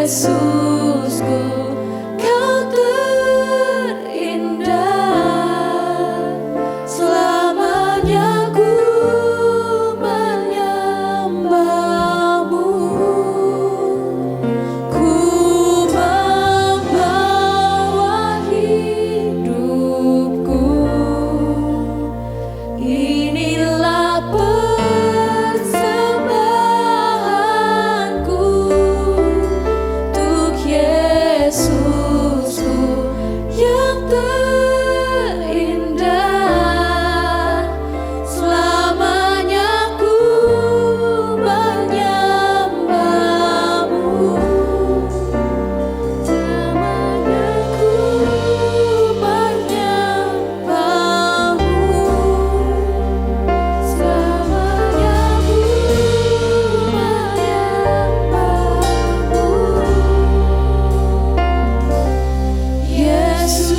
Yesusku, Kau terindah. Selamanya ku menyembah-Mu. Ku membawa hidupku, inilah persembahanku untuk Yesusku yang terindah. Selamanya ku menyembah-Mu. Selamanya ku menyembah-Mu. Selamanya ku menyembah-Mu. Yesus.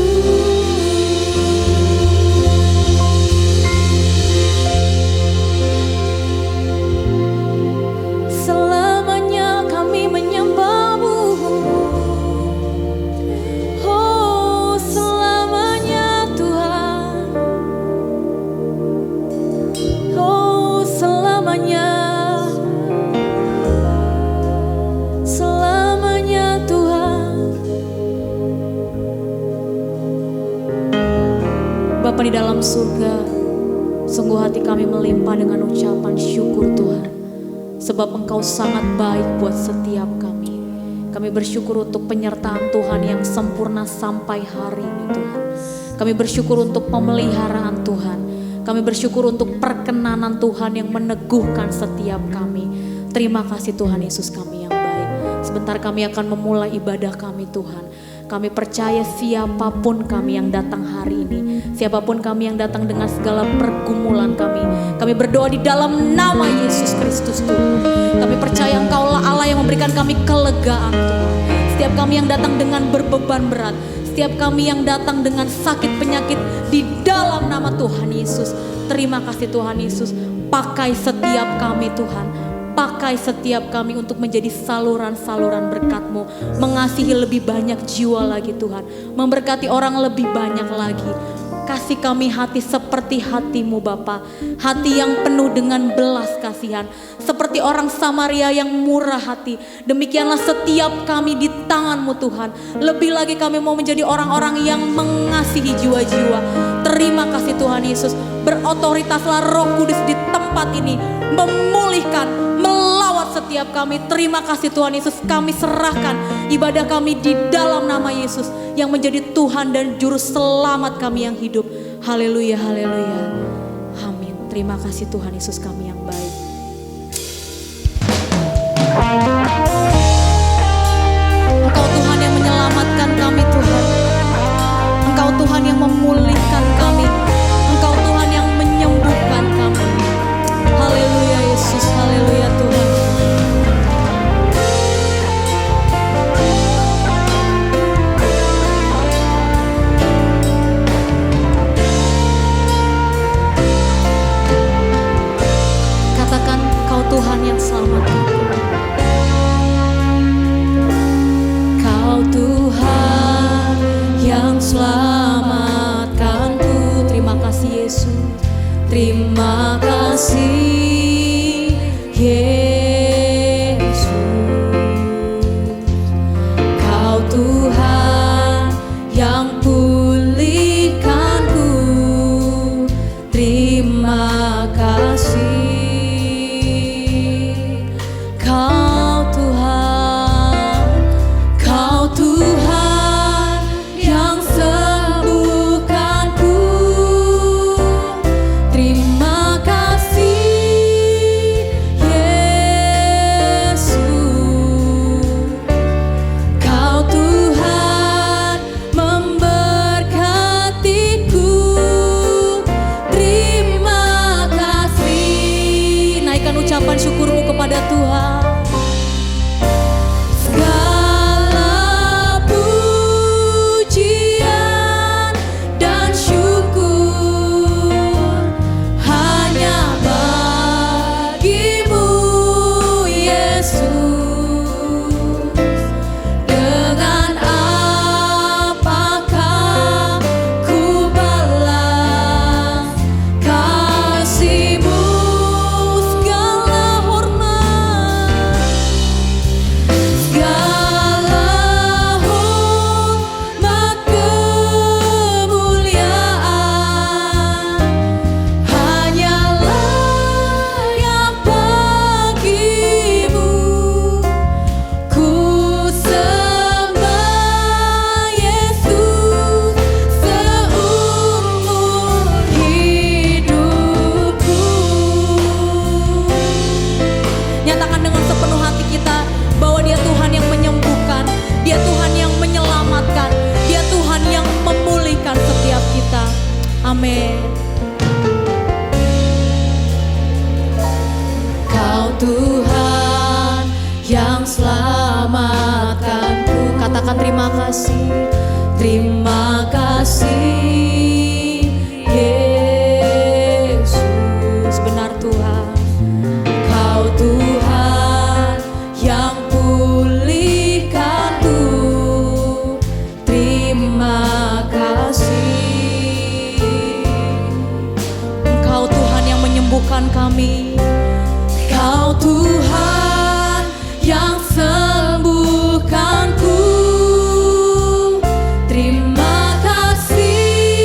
Selamanya kami menyembah-Mu. Oh, selamanya Tuhan. Oh, selamanya. Selamanya Tuhan. Bapa di dalam surga, sungguh hati kami melimpah dengan ucapan syukur Tuhan. Sebab Engkau sangat baik buat setiap kami. Kami bersyukur untuk penyertaan Tuhan yang sempurna sampai hari ini Tuhan. Kami bersyukur untuk pemeliharaan Tuhan. Kami bersyukur untuk perkenanan Tuhan yang meneguhkan setiap kami. Terima kasih Tuhan Yesus kami yang baik. Sebentar kami akan memulai ibadah kami Tuhan. Kami percaya siapapun kami yang datang hari ini, siapapun kami yang datang dengan segala pergumulan kami berdoa di dalam nama Yesus Kristus Tuhan. Kami percaya Engkaulah Allah yang memberikan kami kelegaan Tuhan. Setiap kami yang datang dengan berbeban berat, setiap kami yang datang dengan sakit penyakit, di dalam nama Tuhan Yesus. Terima kasih Tuhan Yesus, pakai setiap kami Tuhan. Pakai setiap kami untuk menjadi saluran-saluran berkat-Mu. Mengasihi lebih banyak jiwa lagi Tuhan. Memberkati orang lebih banyak lagi. Kasih kami hati seperti hati-Mu Bapa. Hati yang penuh dengan belas kasihan. Seperti orang Samaria yang murah hati. Demikianlah setiap kami di tangan-Mu Tuhan. Lebih lagi kami mau menjadi orang-orang yang mengasihi jiwa-jiwa. Terima kasih Tuhan Yesus. Berotoritaslah Roh Kudus di tempat ini. Memulihkan, melawat setiap kami. Terima kasih Tuhan Yesus, kami serahkan ibadah kami di dalam nama Yesus yang menjadi Tuhan dan Juru Selamat kami yang hidup. Haleluya, haleluya. Amin. Terima kasih Tuhan Yesus kami yang baik. Engkau Tuhan yang menyelamatkan kami Tuhan. Engkau Tuhan yang memulihkan kami. Engkau Tuhan yang menyembuhkan kami. Haleluya Yesus, haleluya Tuhan. Katakan Kau Tuhan yang selamatkan. Kau Tuhan yang selamatkanku. Terima kasih Yesus. Terima kasih Yesus. Kau Tuhan yang pulihkanku. Terima kasih. Kau Tuhan yang sembuhkanku. Terima kasih Terima kasih Yesus. Benar Tuhan, Kau Tuhan yang pulihkanku. Terima kasih. Engkau Tuhan yang menyembuhkan kami. Kau Tuhan yang sembuhkanku. Terima kasih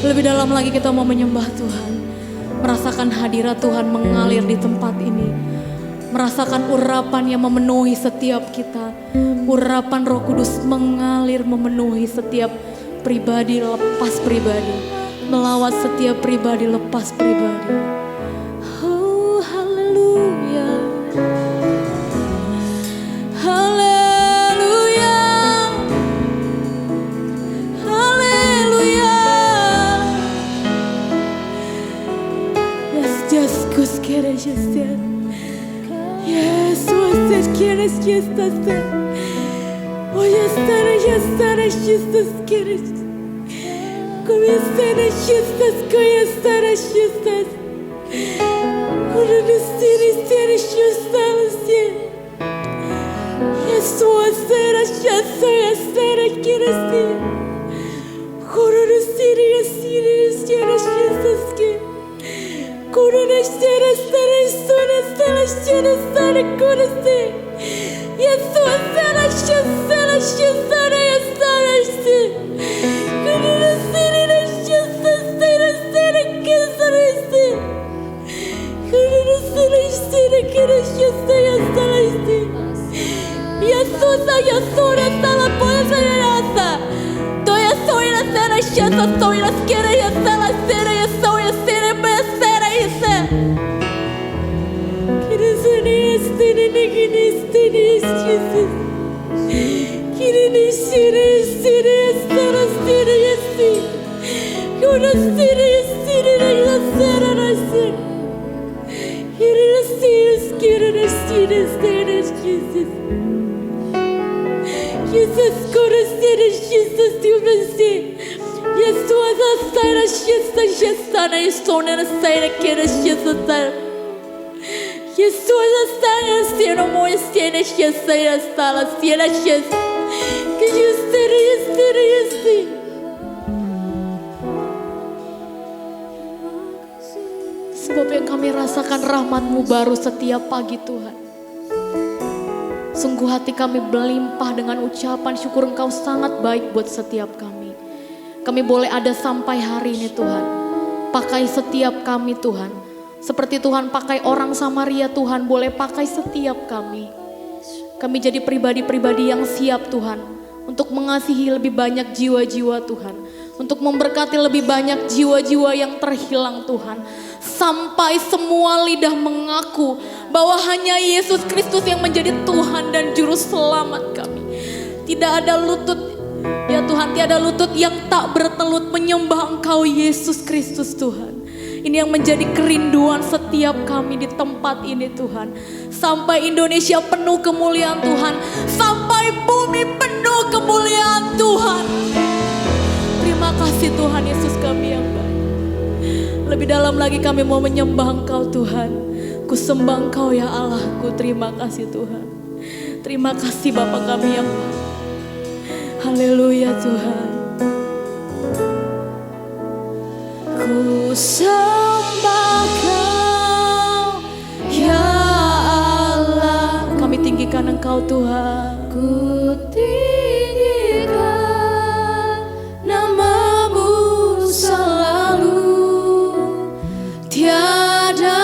Lebih dalam lagi kita mau menyembah Tuhan. Merasakan hadirat Tuhan mengalir di tempat ini. Merasakan urapan yang memenuhi setiap kita. Urapan Roh Kudus mengalir memenuhi setiap pribadi lepas pribadi. Melawat setiap pribadi lepas pribadi. Oh, haleluya. Haleluya. Haleluya. Yes, Gus quieres ser. Yes, você quieres estar. Oh, estarás, Jesus quieres. Como estarás, Jesus, como estarás, Jesus. Como estarás, Jesus. Yes, estarás, Jesus, quieres ser. Como estarás, Jesus, quieres. Corona estará sebab yang kami rasakan rahmat-Mu baru setiap pagi Tuhan. Sungguh hati kami berlimpah dengan ucapan syukur Engkau sangat baik buat setiap kami. Kami boleh ada sampai hari ini Tuhan. Pakai setiap kami Tuhan. Seperti Tuhan pakai orang Samaria Tuhan, boleh pakai setiap kami. Kami jadi pribadi-pribadi yang siap Tuhan. Untuk mengasihi lebih banyak jiwa-jiwa Tuhan. Untuk memberkati lebih banyak jiwa-jiwa yang terhilang Tuhan. Sampai semua lidah mengaku bahwa hanya Yesus Kristus yang menjadi Tuhan dan Juru Selamat kami. Tidak ada lutut, ya Tuhan, tiada lutut yang tak bertelut menyembah Engkau Yesus Kristus Tuhan. Ini yang menjadi kerinduan setiap kami di tempat ini Tuhan. Sampai Indonesia penuh kemuliaan Tuhan. Sampai bumi penuh kemuliaan Tuhan. Terima kasih Tuhan Yesus kami yang baik. Lebih dalam lagi kami mau menyembah Engkau Tuhan. Ku sembah Engkau ya Allahku. Terima kasih Tuhan. Terima kasih Bapa kami yang baik. Haleluya Tuhan. Ku sembah Kau ya Allah. Kami tinggikan Engkau Tuhan. Ku tinggikan nama-Mu selalu. Tiada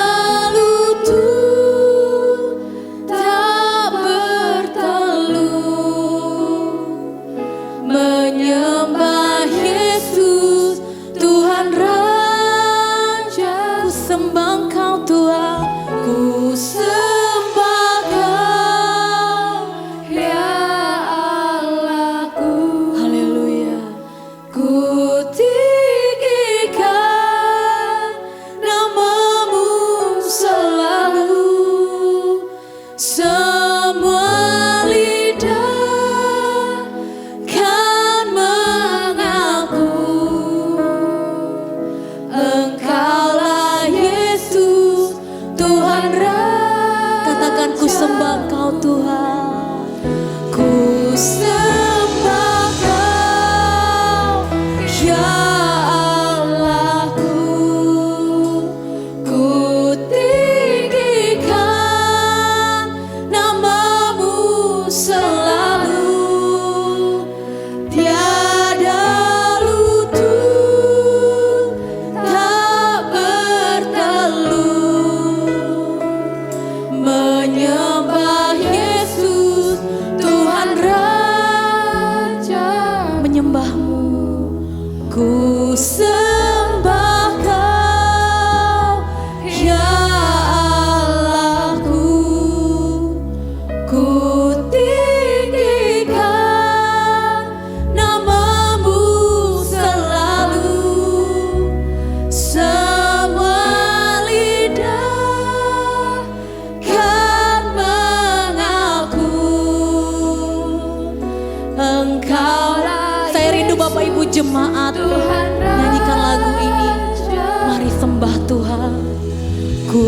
lutut tak bertelut menyembah Yesus Tuhan Raja. Ku sembah Engkau Tuhan. Ku sembah Kau ya Allahku. Haleluya. Ku tinggikan nama-Mu selalu. Semua lidah kan mengaku Engkaulah Yesus Tuhan Raja. Katakan ku sembah Engkau Tuhan. Ku sembah Kau ya Ku sembah Kau, ya Allahku. Ku tinggikan nama-Mu selalu. Semua lidah kan mengaku Engkaulah. Saya rindu Bapak Ibu jemaat, nyanyikan lagu ini. Mari sembah Tuhan. Ku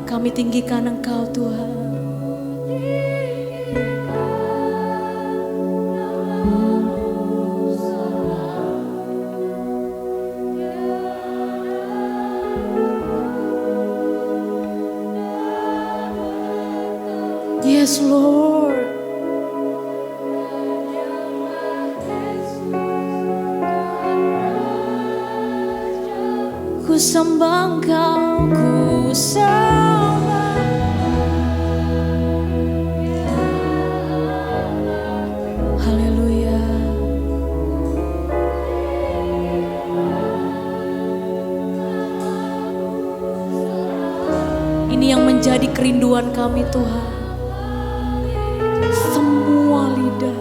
Kami tinggikan Engkau Tuhan. Yes Lord. Ku sembah Engkau, ku sembah. Haleluya. Ini yang menjadi kerinduan kami Tuhan. Semua lidah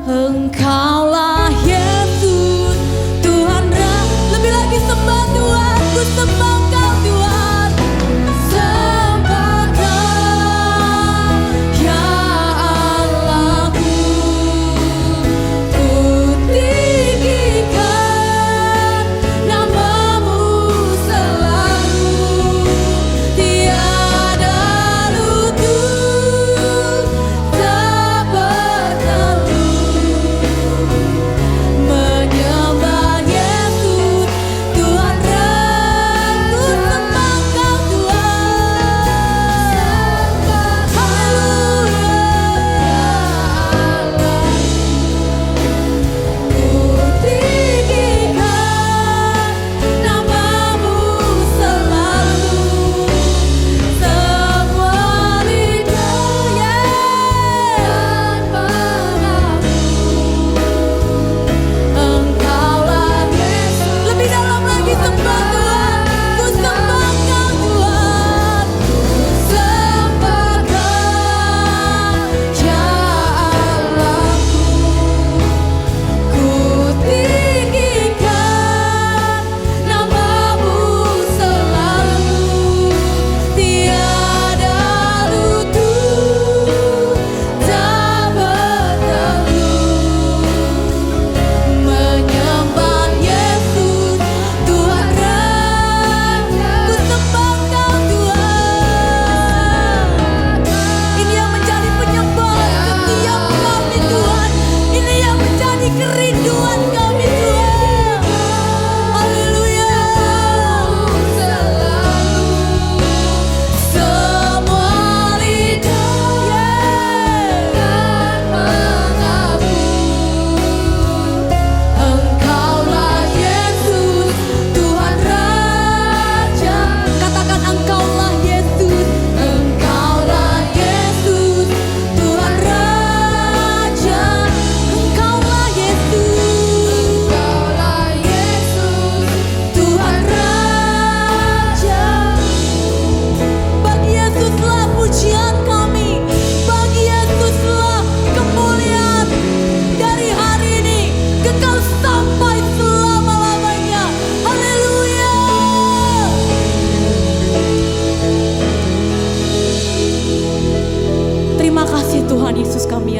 Engkaulah Yesus Tuhan. Lebih lagi sembah Tuhan. Ku sembah Engkau Tuhan. Sembah Kau, ya Allahku. Ku tinggikan nama-Mu selalu. Tiada lutut tak berteduh menyembah Yesus Tuhan. Ku sembah Kau Tuhan. Haleluya. Ku tinggikan nama-Mu selalu. Semua lidah mengaku Engkaulah Yesus. Lebih dalam lagi sembah Tuhan. Ku sembah Kau Tuhan. Ku sembah Kau, ya Allahku. Ku tinggikan nama-Mu selalu. Tiada lutut tak berteduh menyembah Yesus Tuhan Raja. Ku sembah Kau Tuhan. Ini yang menjadi penyembahan setiap kami Tuhan. Ini yang menjadi kerinduan kami Tuhan. Haleluya. Semua lidah kan mengaku Engkaulah Yesus Tuhan Raja. Katakan Engkaulah Yesus. Engkaulah Yesus Tuhan Raja. Engkaulah Yesus. Engkaulah Yesus Tuhan Raja. Bagi Yesuslah pujian kami. Bagi Yesuslah kemuliaan dari hari ini kekal sampai selama-lamanya. Haleluya. Terima kasih Tuhan Yesus kami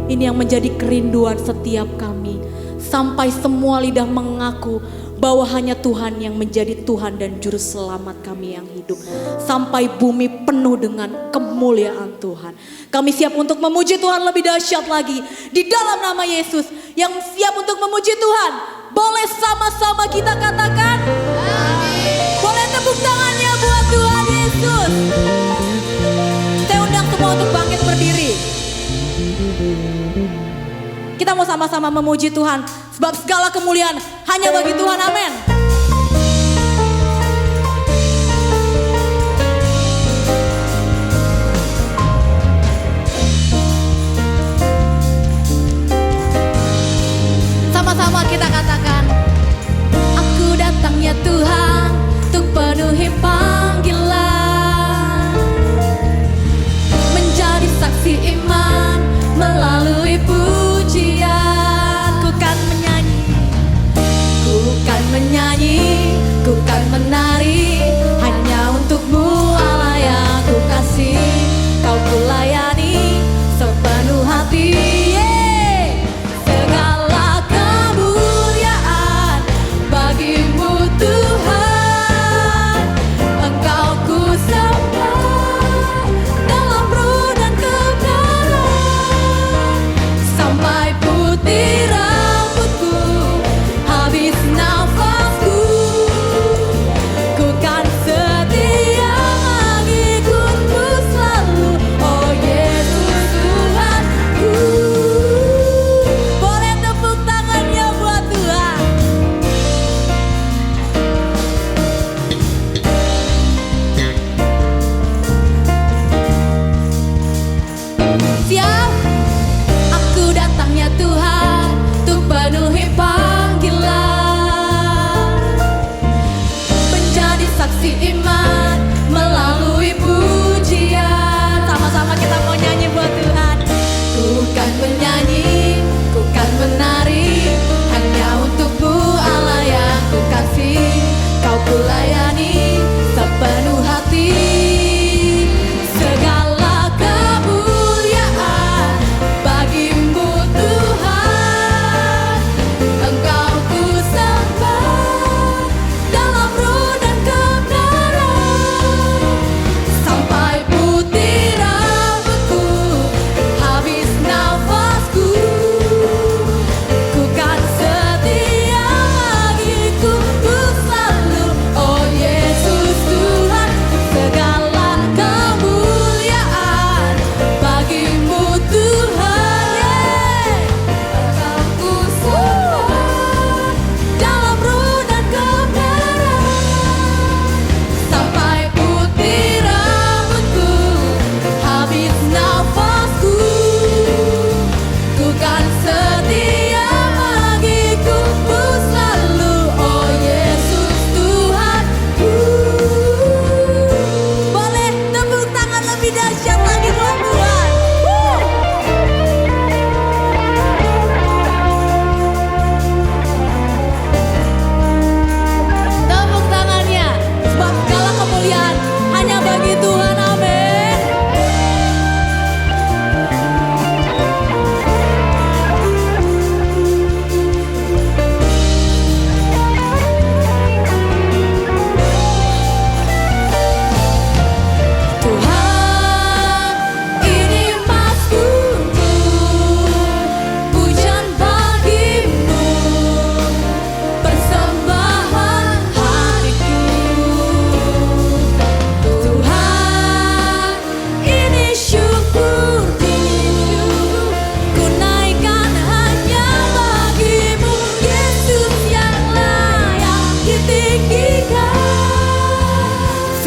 ini yang menjadi kerinduan setiap kami. Sampai semua lidah mengaku bahwa hanya Tuhan yang menjadi Tuhan dan Juru Selamat kami yang hidup. Sampai bumi penuh dengan kemuliaan Tuhan. Kami siap untuk memuji Tuhan lebih dahsyat lagi. Di dalam nama Yesus. Yang siap untuk memuji Tuhan, boleh sama-sama kita katakan amin. Boleh tepuk tangannya buat Tuhan Yesus. Saya undang semua untuk bangkit berdiri. Kita mau sama-sama memuji Tuhan. Sebab segala kemuliaan hanya bagi Tuhan, amin.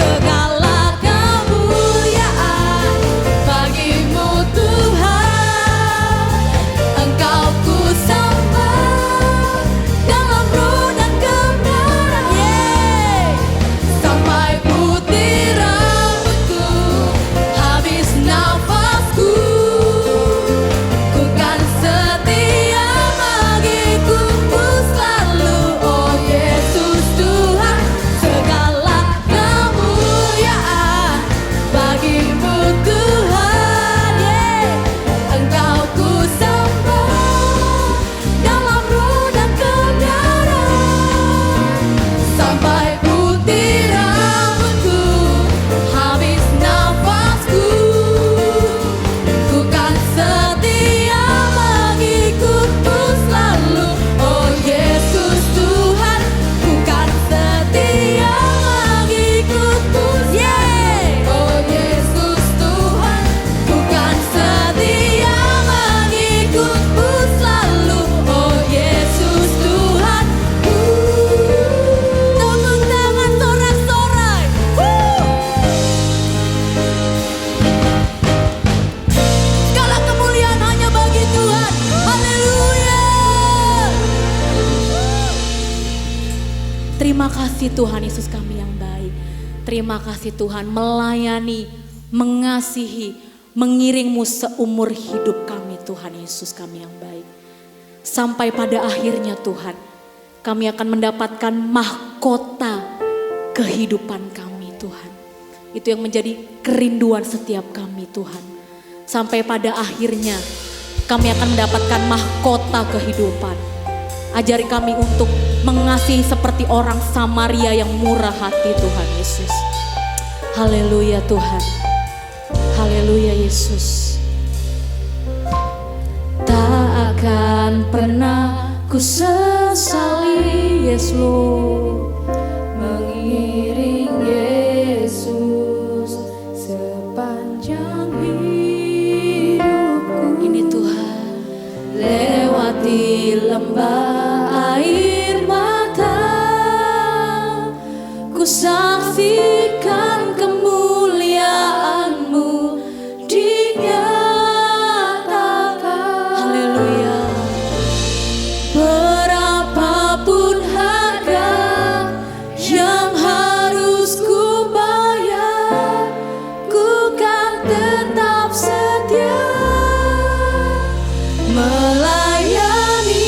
Segala kemuliaan bagimu Tuhan, Engkau ku sembah dalam roh dan kebenaran. Sampai putih rambutku, habis nafasku, ku kan setia mengikutmu selalu. Oh Yesus Tuhan, segala kemuliaan bagimu Tuhan, Engkau ku sembah dalam roh dan kebenaran. Sampai putih rambutku, habis nafasku, ku kan setia mengikutmu selalu. Oh Yesus Tuhan, ku kan setia mengikutmu. Oh Yesus Tuhan, ku kan setia mengikutmu selalu. Oh Yesus Tuhan, tepuk tangan sorak-sorai. Segala kemuliaan hanya bagi Tuhan. Haleluya. Terima kasih Tuhan Yesus kami yang baik. Terima kasih Tuhan melayani, mengasihi, mengiringmu seumur hidup kami Tuhan Yesus kami yang baik. Sampai pada akhirnya Tuhan, kami akan mendapatkan mahkota kehidupan kami Tuhan. Itu yang menjadi kerinduan setiap kami Tuhan. Sampai pada akhirnya kami akan mendapatkan mahkota kehidupan. Ajari kami untuk mengasihi seperti orang Samaria yang murah hati Tuhan Yesus. Haleluya Tuhan. Haleluya Yesus. Tak akan pernah ku sesali Yesus, mengiring Yesus sepanjang hidupku. Ini Tuhan, lewati lembah air mata, ku saksikan kemuliaan-Mu dinyatakan. Haleluya. Berapapun harga yang harus ku bayar, ku kan tetap setia melayani,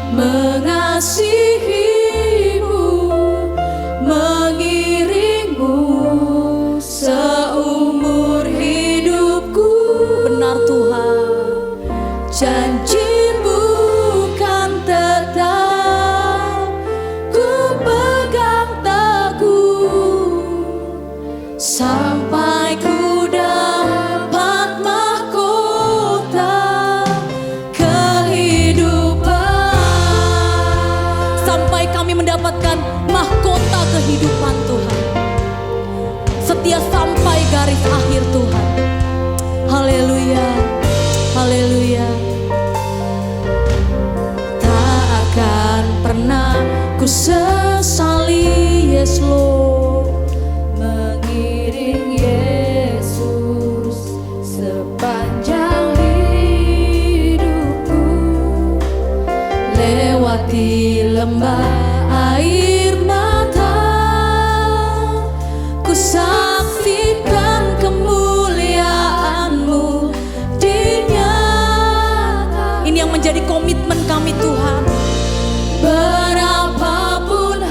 mengasihi-Mu, mengiring-Mu seumur hidupku. Benar Tuhan, janji-Mu kan tetap ku pegang teguh sampai ku dapat mahkota kehidupan. Sampai kami mendapatkan mahkota kehidupan Tuhan, setia sampai garis akhir Tuhan. Haleluya, haleluya. Tak akan pernah ku sesali Yes Lord, mengiring Yesus sepanjang hidupku. Lewati lembah air mata, ku saksikan kemuliaan-Mu dinyatakan. Ini yang menjadi komitmen kami Tuhan. Berapapun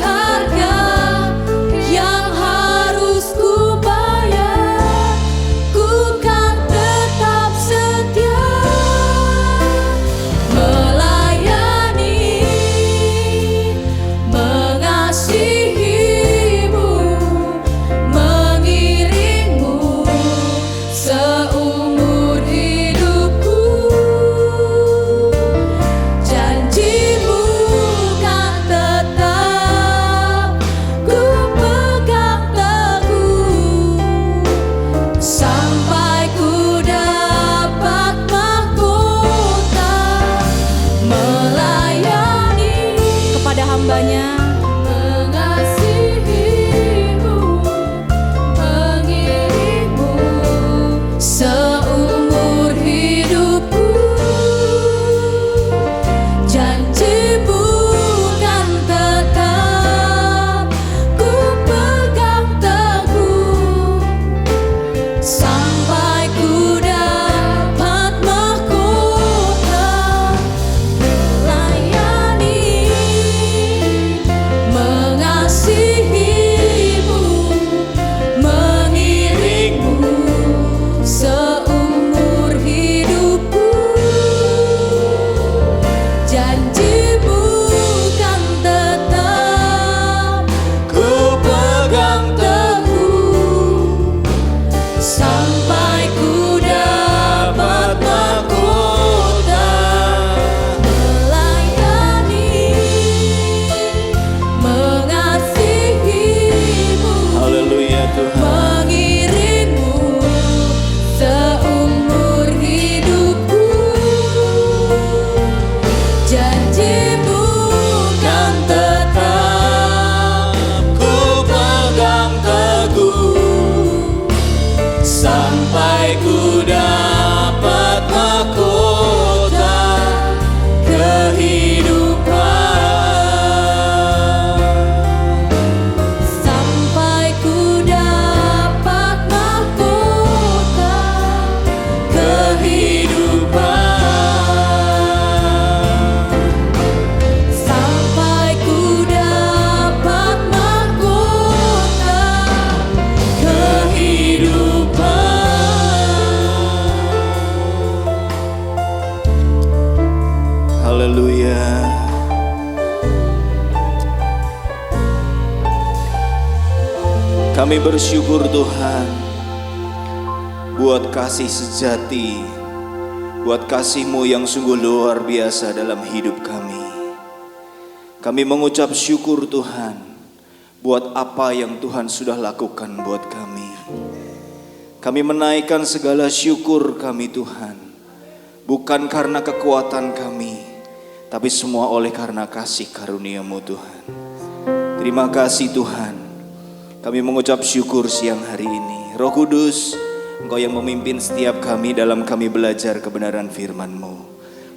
Kami bersyukur Tuhan buat kasih sejati, buat kasih-Mu yang sungguh luar biasa dalam hidup kami. Kami mengucap syukur Tuhan buat apa yang Tuhan sudah lakukan buat kami. Kami menaikkan segala syukur kami Tuhan, bukan karena kekuatan kami, tapi semua oleh karena kasih karunia-Mu Tuhan. Terima kasih Tuhan. Kami mengucap syukur siang hari ini. Roh Kudus, Engkau yang memimpin setiap kami dalam kami belajar kebenaran firman-Mu.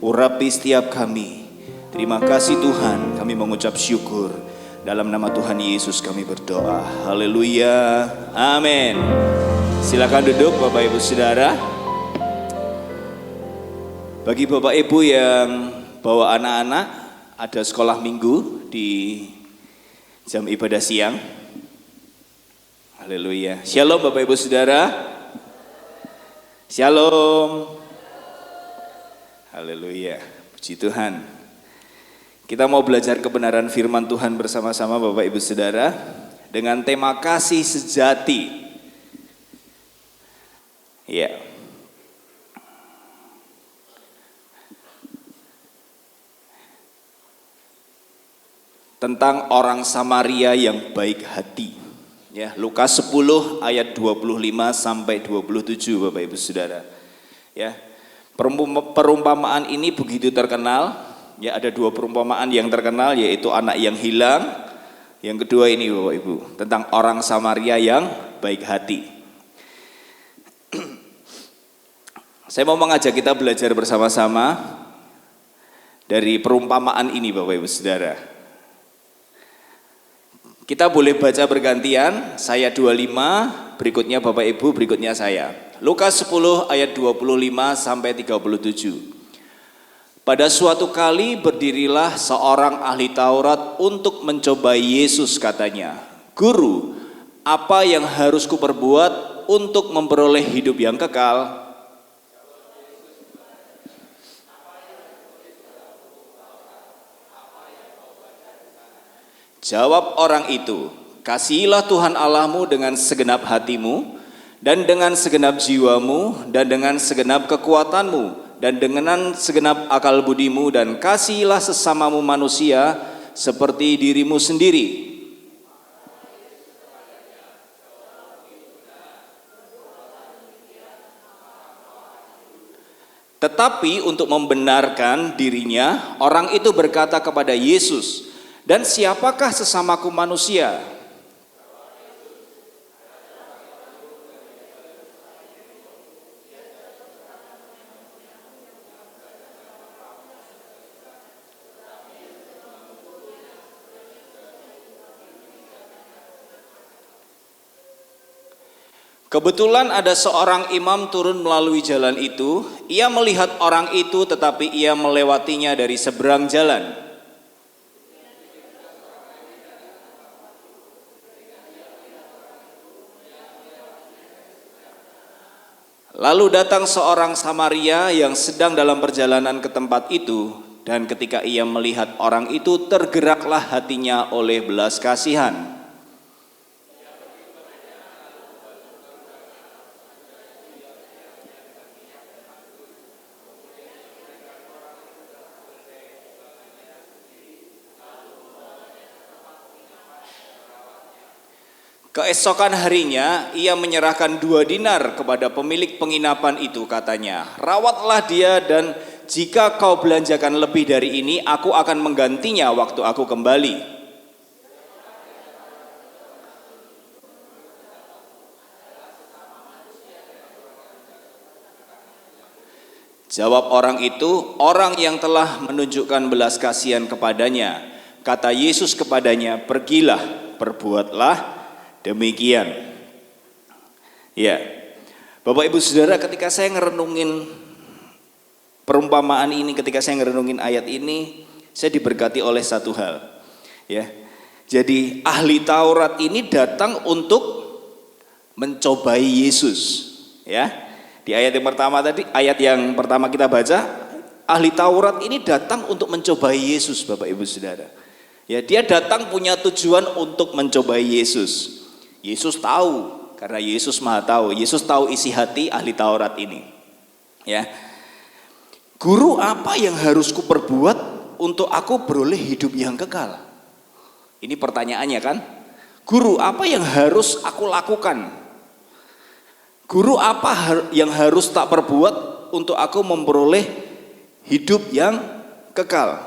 Urapi setiap kami. Terima kasih Tuhan, kami mengucap syukur. Dalam nama Tuhan Yesus kami berdoa. Haleluya. Amin. Silakan duduk Bapak Ibu Saudara. Bagi Bapak Ibu yang bawa anak-anak, ada sekolah minggu di jam ibadah siang. Haleluya. Shalom Bapak Ibu Saudara. Shalom. Haleluya. Puji Tuhan. Kita mau belajar kebenaran firman Tuhan bersama-sama Bapak Ibu Saudara dengan tema kasih sejati. Ya. Tentang orang Samaria yang baik hati. Ya, Lukas 10 ayat 25 sampai 27 Bapak Ibu Saudara. Ya. Perumpamaan ini begitu terkenal. Ya, ada dua perumpamaan yang terkenal, yaitu anak yang hilang. Yang kedua ini Bapak Ibu, tentang orang Samaria yang baik hati. Saya mau mengajak kita belajar bersama-sama dari perumpamaan ini Bapak Ibu Saudara. Kita boleh baca bergantian, saya 25, berikutnya Bapak Ibu, berikutnya saya. Lukas 10 ayat 25 sampai 37. Pada suatu kali berdirilah seorang ahli Taurat untuk mencobai Yesus, katanya, "Guru, apa yang harus kuperbuat untuk memperoleh hidup yang kekal?" Jawab orang itu, "Kasihilah Tuhan Allahmu dengan segenap hatimu, dan dengan segenap jiwamu, dan dengan segenap kekuatanmu, dan dengan segenap akal budimu, dan kasihilah sesamamu manusia seperti dirimu sendiri." Tetapi untuk membenarkan dirinya, orang itu berkata kepada Yesus, "Dan siapakah sesamaku manusia?" Kebetulan ada seorang imam turun melalui jalan itu. Ia melihat orang itu, tetapi ia melewatinya dari seberang jalan. Lalu datang seorang Samaria yang sedang dalam perjalanan ke tempat itu, dan ketika ia melihat orang itu, tergeraklah hatinya oleh belas kasihan. Keesokan harinya ia menyerahkan 2 dinar kepada pemilik penginapan itu, katanya, "Rawatlah dia, dan jika kau belanjakan lebih dari ini, aku akan menggantinya waktu aku kembali." Jawab orang itu, "Orang yang telah menunjukkan belas kasihan kepadanya." Kata Yesus kepadanya, "Pergilah, perbuatlah demikian." Ya, Bapak Ibu Saudara, ketika saya ngerenungin perumpamaan ini, ketika saya ngerenungin ayat ini, saya diberkati oleh satu hal. Ya, jadi ahli Taurat ini datang untuk mencobai Yesus. Ya, di ayat yang pertama kita baca, ahli Taurat ini datang untuk mencobai Yesus, Bapak Ibu Saudara. Ya, dia datang punya tujuan untuk mencobai Yesus. Yesus tahu, karena Yesus Maha tahu. Yesus tahu isi hati ahli Taurat ini. Ya. Guru, apa yang harus kuperbuat untuk aku beroleh hidup yang kekal? Ini pertanyaannya kan? Guru, apa yang harus aku lakukan? Guru, apa yang harus tak perbuat untuk aku memperoleh hidup yang kekal?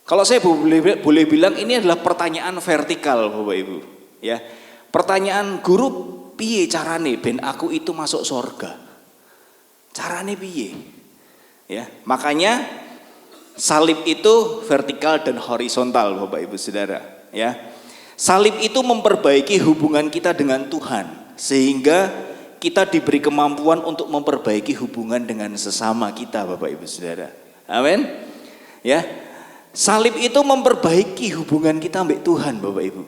Kalau saya boleh bilang ini adalah pertanyaan vertikal, Bapak Ibu. Ya, pertanyaan, guru, piye carane ben aku itu masuk surga? Carane piye? Ya, makanya salib itu vertikal dan horizontal, Bapak Ibu Saudara. Ya, salib itu memperbaiki hubungan kita dengan Tuhan, sehingga kita diberi kemampuan untuk memperbaiki hubungan dengan sesama kita, Bapak Ibu Saudara. Amin. Ya, salib itu memperbaiki hubungan kita dengan Tuhan, Bapak Ibu,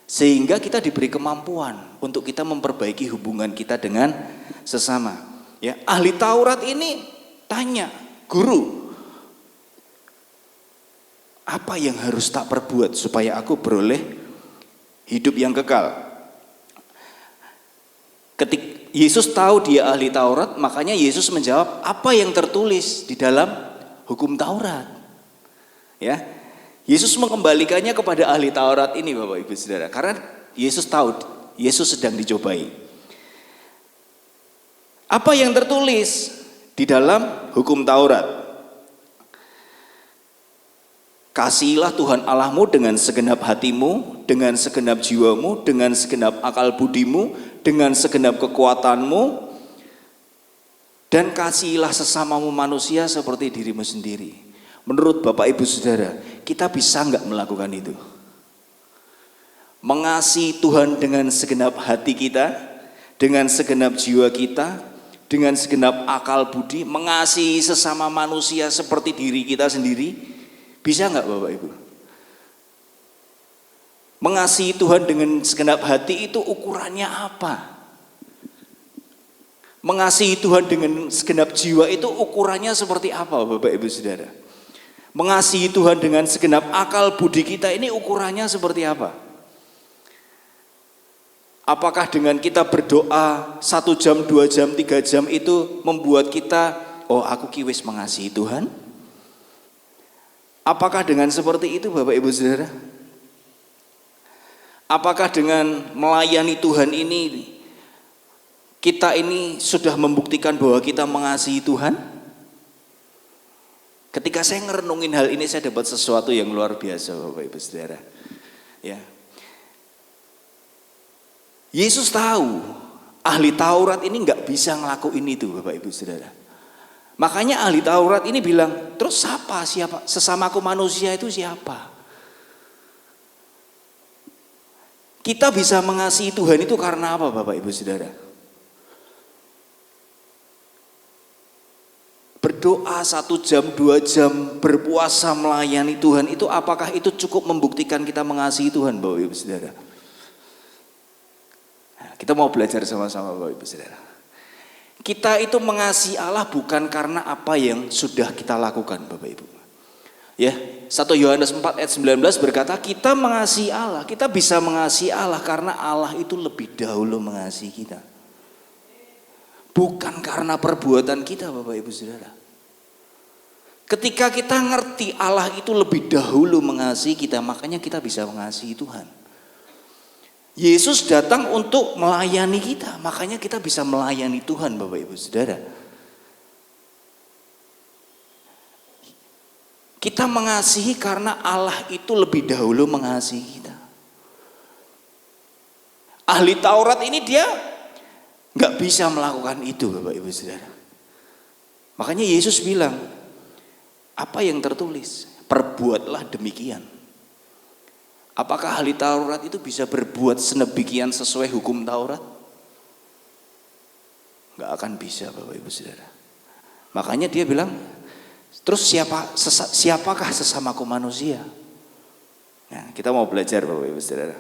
sehingga kita diberi kemampuan untuk kita memperbaiki hubungan kita dengan sesama. Ya, ahli Taurat ini tanya, guru, apa yang harus tak perbuat supaya aku beroleh hidup yang kekal? Ketika Yesus tahu dia ahli Taurat, makanya Yesus menjawab, apa yang tertulis di dalam hukum Taurat? Ya, Yesus mengembalikannya kepada ahli Taurat ini, Bapak Ibu Saudara, karena Yesus tahu Yesus sedang dicobai. Apa yang tertulis di dalam hukum Taurat? Kasihilah Tuhan Allahmu dengan segenap hatimu, dengan segenap jiwamu, dengan segenap akal budimu, dengan segenap kekuatanmu, dan kasihilah sesamamu manusia seperti dirimu sendiri. Menurut Bapak Ibu Saudara, kita bisa nggak melakukan itu? Mengasihi Tuhan dengan segenap hati kita, dengan segenap jiwa kita, dengan segenap akal budi, mengasihi sesama manusia seperti diri kita sendiri, bisa nggak Bapak Ibu? Mengasihi Tuhan dengan segenap hati itu ukurannya apa? Mengasihi Tuhan dengan segenap jiwa itu ukurannya seperti apa, Bapak Ibu Saudara? Mengasihi Tuhan dengan segenap akal budi kita ini ukurannya seperti apa? Apakah dengan kita berdoa 1 jam, 2 jam, 3 jam itu membuat kita, oh aku kiwis mengasihi Tuhan? Apakah dengan seperti itu Bapak Ibu Saudara? Apakah dengan melayani Tuhan ini, kita ini sudah membuktikan bahwa kita mengasihi Tuhan? Ketika saya ngerenungin hal ini, saya dapat sesuatu yang luar biasa Bapak Ibu Saudara. Ya. Yesus tahu ahli Taurat ini nggak bisa ngelakuin itu Bapak Ibu Saudara. Makanya ahli Taurat ini bilang, terus siapa? Sesamaku manusia itu siapa? Kita bisa mengasihi Tuhan itu karena apa Bapak Ibu Saudara? Berdoa 1 jam, 2 jam, berpuasa melayani Tuhan itu, apakah itu cukup membuktikan kita mengasihi Tuhan Bapak Ibu Saudara? Kita mau belajar sama-sama Bapak Ibu Saudara. Kita itu mengasihi Allah bukan karena apa yang sudah kita lakukan Bapak Ibu. Ya, 1 Yohanes 4 ayat 19 berkata, kita mengasihi Allah, kita bisa mengasihi Allah karena Allah itu lebih dahulu mengasihi kita. Bukan karena perbuatan kita Bapak Ibu Saudara. Ketika kita ngerti Allah itu lebih dahulu mengasihi kita, makanya kita bisa mengasihi Tuhan. Yesus datang untuk melayani kita, makanya kita bisa melayani Tuhan Bapak Ibu Saudara. Kita mengasihi karena Allah itu lebih dahulu mengasihi kita. Ahli Taurat ini dia nggak bisa melakukan itu Bapak Ibu Saudara. Makanya Yesus bilang, apa yang tertulis? Perbuatlah demikian. Apakah ahli Taurat itu bisa berbuat sedemikian sesuai hukum Taurat? Nggak akan bisa Bapak Ibu Saudara. Makanya dia bilang, terus siapakah sesamaku manusia? Nah, kita mau belajar Bapak Ibu Saudara.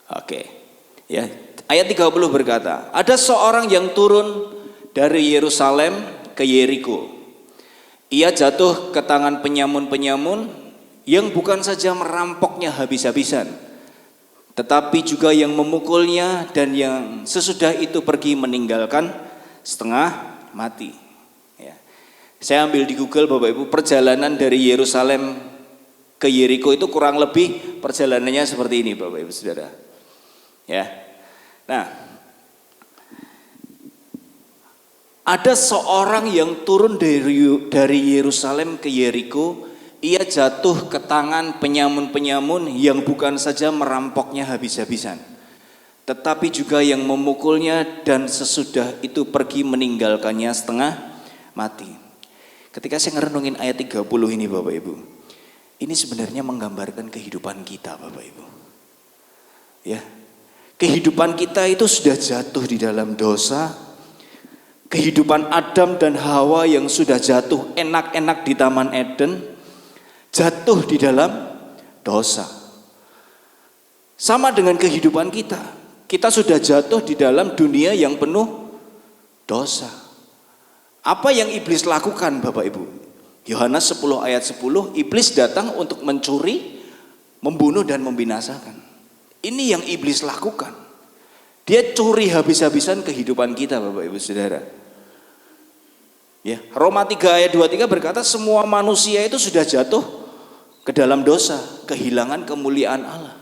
Oke. Ya, ayat 30 berkata, ada seorang yang turun dari Yerusalem ke Yeriko. Ia jatuh ke tangan penyamun-penyamun yang bukan saja merampoknya habis-habisan, tetapi juga yang memukulnya dan yang sesudah itu pergi meninggalkan setengah mati. Ya. Saya ambil di Google Bapak Ibu, perjalanan dari Yerusalem ke Yeriko itu kurang lebih perjalanannya seperti ini Bapak Ibu Saudara. Ya. Nah, ada seorang yang turun dari Yerusalem ke Yeriko. Ia jatuh ke tangan penyamun-penyamun yang bukan saja merampoknya habis-habisan, tetapi juga yang memukulnya dan sesudah itu pergi meninggalkannya setengah mati. Ketika saya ngerenungin ayat 30 ini Bapak Ibu, ini sebenarnya menggambarkan kehidupan kita Bapak Ibu. Ya, kehidupan kita itu sudah jatuh di dalam dosa. Kehidupan Adam dan Hawa yang sudah jatuh enak-enak di Taman Eden, jatuh di dalam dosa. Sama dengan kehidupan kita. Kita sudah jatuh di dalam dunia yang penuh dosa. Apa yang iblis lakukan Bapak Ibu? Yohanes 10 ayat 10, iblis datang untuk mencuri, membunuh dan membinasakan. Ini yang iblis lakukan. Dia curi habis-habisan kehidupan kita Bapak Ibu Saudara. Ya, Roma 3 ayat 23 berkata semua manusia itu sudah jatuh ke dalam dosa, kehilangan kemuliaan Allah.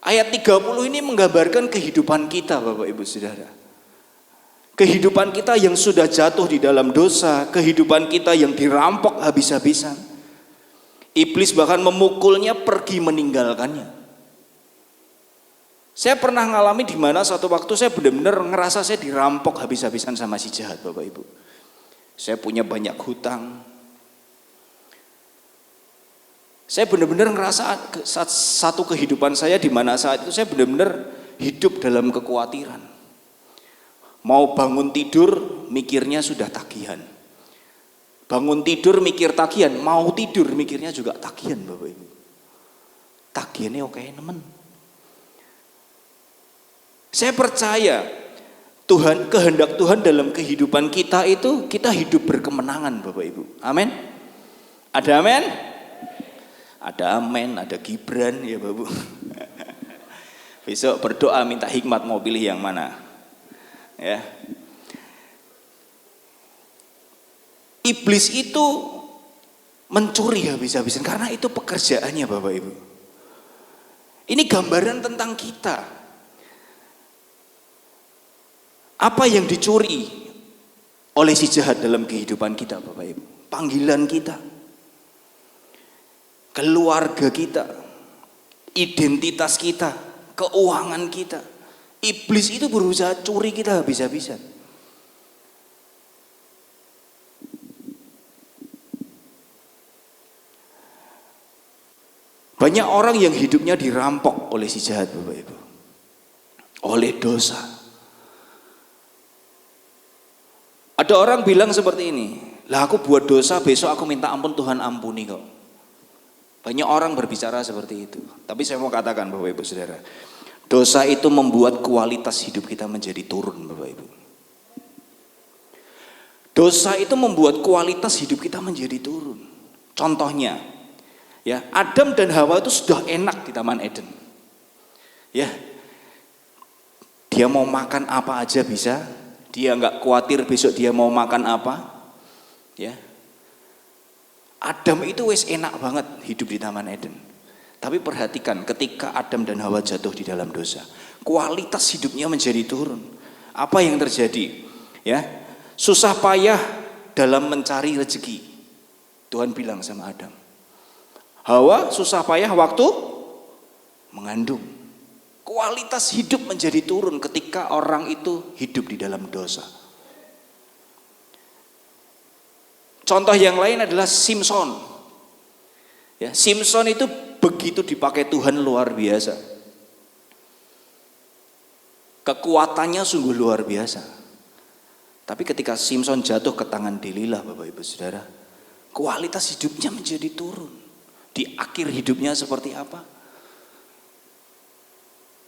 Ayat 30 ini menggambarkan kehidupan kita Bapak Ibu Saudara. Kehidupan kita yang sudah jatuh di dalam dosa, kehidupan kita yang dirampok habis-habisan. Iblis bahkan memukulnya, pergi meninggalkannya. Saya pernah ngalami di mana satu waktu saya benar-benar ngerasa saya dirampok habis-habisan sama si jahat Bapak Ibu. Saya punya banyak hutang. Saya benar-benar ngerasa satu kehidupan saya di mana saat itu saya benar-benar hidup dalam kekhawatiran. Mau bangun tidur mikirnya sudah tagihan. Bangun tidur mikir tagihan, mau tidur mikirnya juga tagihan Bapak Ibu. Tagihannya oke nemen. Saya percaya Tuhan, kehendak Tuhan dalam kehidupan kita itu kita hidup berkemenangan Bapak Ibu. Amin. Ada amin? Ada amin, ada Gibran ya Bapak. Besok berdoa minta hikmat mau pilih yang mana. Ya. Iblis itu mencuri habis-habisan karena itu pekerjaannya Bapak Ibu. Ini gambaran tentang kita. Apa yang dicuri oleh si jahat dalam kehidupan kita Bapak Ibu? Panggilan kita, keluarga kita, identitas kita, keuangan kita. Iblis itu berusaha curi kita habis-habisan. Banyak orang yang hidupnya dirampok oleh si jahat Bapak Ibu. Oleh dosa. Ada orang bilang seperti ini, lah aku buat dosa besok aku minta ampun Tuhan ampuni kok. Banyak orang berbicara seperti itu. Tapi saya mau katakan Bapak Ibu Saudara, dosa itu membuat kualitas hidup kita menjadi turun Bapak Ibu. Dosa itu membuat kualitas hidup kita menjadi turun. Contohnya, ya Adam dan Hawa itu sudah enak di Taman Eden. Ya, dia mau makan apa aja bisa. Dia nggak khawatir besok dia mau makan apa. Ya, Adam itu wes enak banget hidup di Taman Eden. Tapi perhatikan ketika Adam dan Hawa jatuh di dalam dosa, kualitas hidupnya menjadi turun. Apa yang terjadi? Ya, susah payah dalam mencari rezeki. Tuhan bilang sama Adam. Hawa susah payah waktu mengandung. Kualitas hidup menjadi turun ketika orang itu hidup di dalam dosa. Contoh yang lain adalah Simson. Ya, Simson itu begitu dipakai Tuhan luar biasa. Kekuatannya sungguh luar biasa. Tapi ketika Simson jatuh ke tangan Delilah Bapak Ibu Saudara, kualitas hidupnya menjadi turun. Di akhir hidupnya seperti apa?